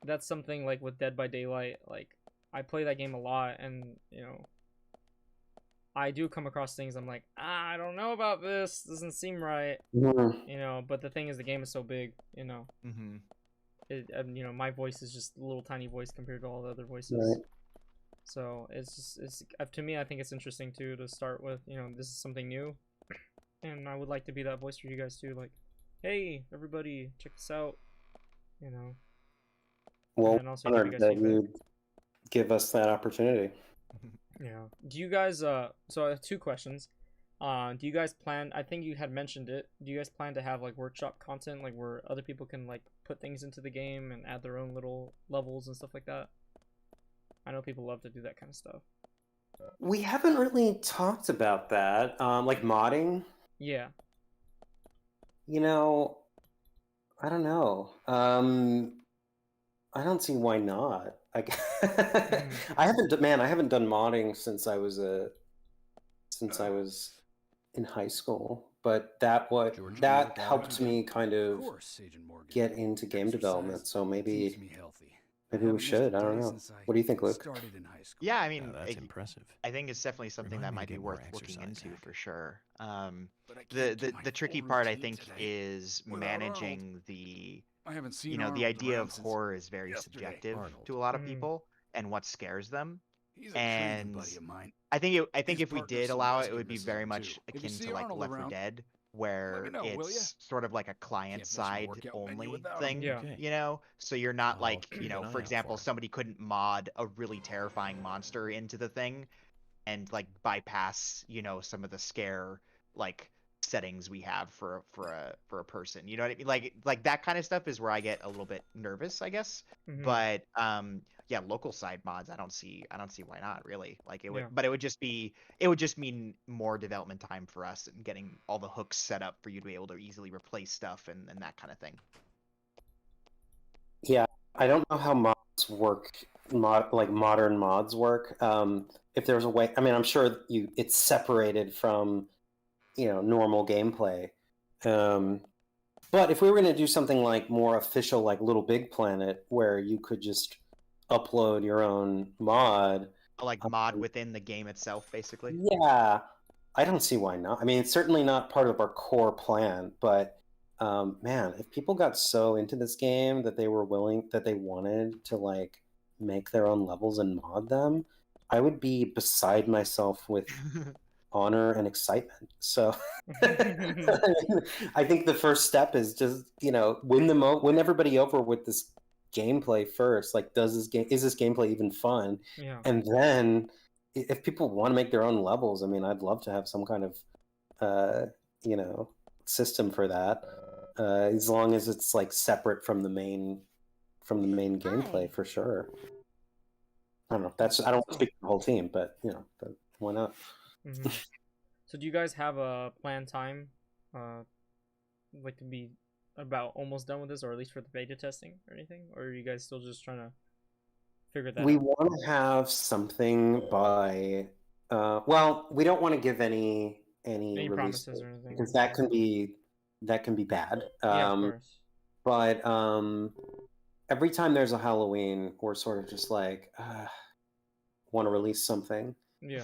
that's something like with Dead by Daylight. Like, I play that game a lot, and I do come across things I'm like, I don't know about this. Doesn't seem right. But the thing is, the game is so big. Mm-hmm. My voice is just a little tiny voice compared to all the other voices. Right. So it's to me, I think it's interesting too to start with. This is something new, and I would like to be that voice for you guys too. Like, hey, everybody, check this out. Well, and also honored give you guys that feedback. you give us that opportunity. Yeah. Do you guys so I have two questions. Do you guys plan, I think you had mentioned it, do you guys plan to have like workshop content, like where other people can like put things into the game and add their own little levels and stuff like that? I know people love to do that kind of stuff. We haven't really talked about that. Like modding. Yeah. I don't know. I don't see why not. I haven't done modding since I was in high school, but that helped me kind of get into game development. So maybe we should. I don't know. What do you think, Luke? Yeah, I mean, that's impressive. I think it's definitely something that might be worth looking into for sure. But The tricky part, I think, is managing the the idea of horror is very subjective to a lot of people and what scares them. And I think if we did allow it, it would be very much akin to like Left 4 Dead, where it's sort of like a client side only thing, Yeah. So you're not like, for example, somebody couldn't mod a really terrifying monster into the thing and like bypass, some of the scare like settings we have for a person. You know what I mean? Like that kind of stuff is where I get a little bit nervous, I guess. But yeah, local side mods, I don't see why not, really. Like it would, but it would just mean more development time for us and getting all the hooks set up for you to be able to easily replace stuff and that kind of thing. Yeah, I don't know how mods work, like modern mods work. If there's a way, I mean, I'm sure it's separated from, normal gameplay. But if we were going to do something like more official, like Little Big Planet, where you could just upload your own mod, like mod within the game itself, basically. Yeah, I don't see why not. I mean, it's certainly not part of our core plan, but man, if people got so into this game that they wanted to like make their own levels and mod them, I would be beside myself with honor and excitement. So I think the first step is just, win everybody over with this gameplay first. Like, is this gameplay even fun? Yeah. And then if people want to make their own levels, I mean, I'd love to have some kind of system for that, as long as it's like separate from the main gameplay, for sure. I don't know. I don't want to speak for the whole team, but why not? So do you guys have a planned time, like to be about almost done with this, or at least for the beta testing or anything? Or are you guys still just trying to figure that out? We want to have something by, well, we don't want to give any release promises or anything, because that can be bad. Yeah, of course. But every time there's a Halloween, we're sort of just like, want to release something. Yeah.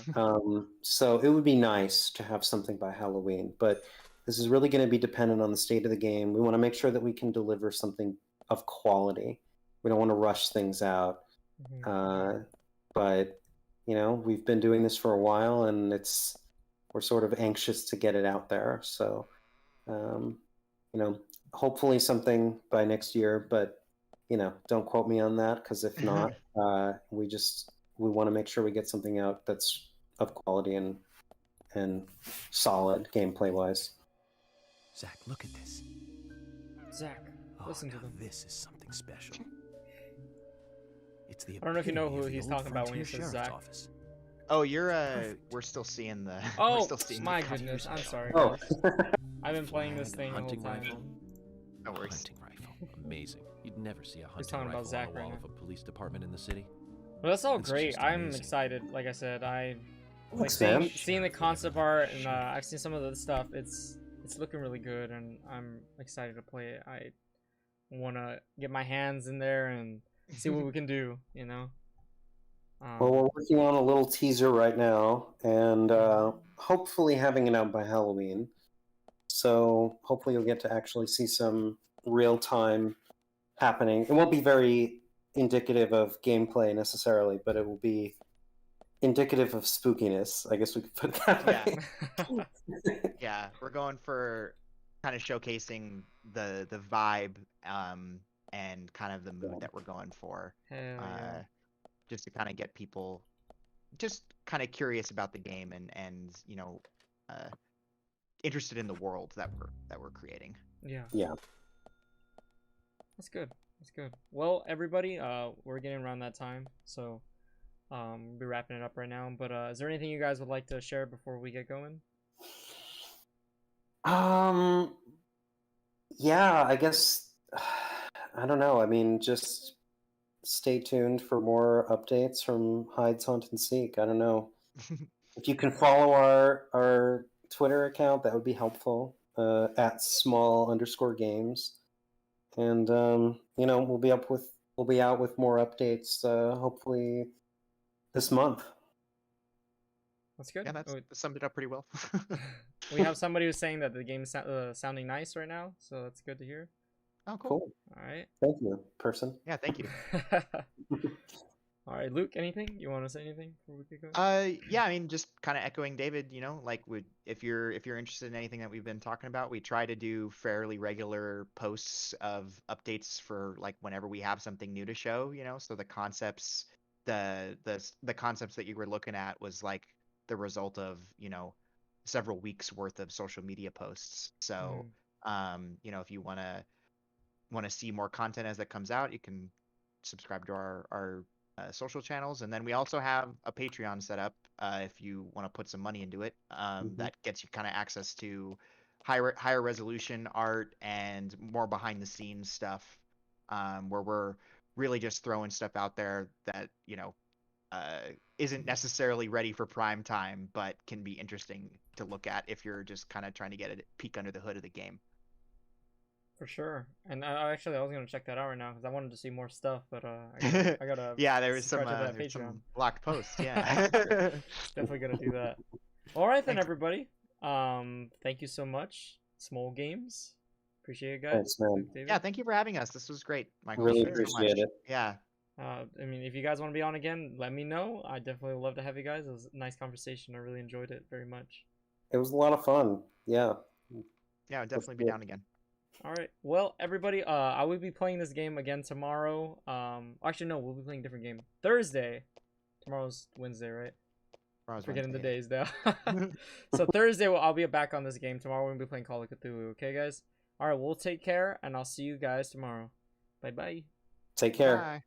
So it would be nice to have something by Halloween, but this is really going to be dependent on the state of the game. We want to make sure that we can deliver something of quality. We don't want to rush things out. But we've been doing this for a while, and we're sort of anxious to get it out there. So, hopefully something by next year, but don't quote me on that, because if not, we want to make sure we get something out that's of quality and solid gameplay wise. Zach, look at this. Zach, listen to them. This is something special. It's the I don't know if you know who he's talking about when he says Zach. Oh, we're still seeing the. Oh, my goodness! I'm sorry. Oh. I've been playing this thing the whole time. No worries. Hunting rifle, amazing. You'd never see a He's hunting talking about rifle Zach on the right wall now. of a police department in the city. Well, that's all It's great. just I'm amazing. excited. Like I said, Like seeing the concept art, and I've seen some of the stuff. It's looking really good, and I'm excited to play it. I want to get my hands in there and see what we can do. You know. Well, we're working on a little teaser right now, and hopefully having it out by Halloween. So hopefully you'll get to actually see some real time happening. It won't be very indicative of gameplay necessarily, but it will be indicative of spookiness. I guess we could put it that way. Yeah, we're going for kind of showcasing the vibe and kind of the mood that we're going for. Just to kind of get people just kind of curious about the game and you know interested in the world that we're creating. Yeah. Yeah. That's good. That's good. Well, everybody, we're getting around that time, so we'll be wrapping it up right now. But is there anything you guys would like to share before we get going? Yeah, I guess I don't know. I mean, just stay tuned for more updates from Hide, Hunt, and Seek. I don't know. If you can follow our Twitter account, that would be helpful. At Smol_Games, and you know, we'll be out with more updates. Hopefully this month. That's good. Yeah, that summed it up pretty well. We have somebody who's saying that the game's sounding nice right now, so that's good to hear. Oh, cool. All right. Thank you, person. Yeah, thank you. All right, Luke, anything? You want to say anything before we get going? Yeah, I mean, just kind of echoing David, you know, like if you're interested in anything that we've been talking about, we try to do fairly regular posts of updates for like whenever we have something new to show, you know, so the concepts the concepts that you were looking at was like the result of, you know, several weeks worth of social media posts. So, you know, if you want to see more content as that comes out, you can subscribe to our social channels, and then we also have a Patreon set up if you want to put some money into it. That gets you kind of access to higher resolution art and more behind the scenes stuff, where we're really just throwing stuff out there that, you know, isn't necessarily ready for prime time, but can be interesting to look at if you're just kind of trying to get a peek under the hood of the game. For sure. And I was gonna check that out right now because I wanted to see more stuff, but I gotta yeah, there was some blocked posts. Yeah, definitely gonna do that. All right then, everybody. Thank you so much, Smol Games. Appreciate it, guys. Thanks, man. Yeah, thank you for having us. This was great, Michael. Really appreciate it. Yeah. I mean, if you guys want to be on again, let me know. I definitely would love to have you guys. It was a nice conversation. I really enjoyed it very much. It was a lot of fun. Yeah. Yeah, I'll definitely be down again. All right. Well, everybody, I will be playing this game again tomorrow. Actually, no, we'll be playing a different game Thursday. Tomorrow's Wednesday, right? Forgetting the days now. So Thursday, I'll be back on this game. Tomorrow, we'll be playing Call of Cthulhu. Okay, guys? All right, we'll take care, and I'll see you guys tomorrow. Bye-bye. Take care. Bye.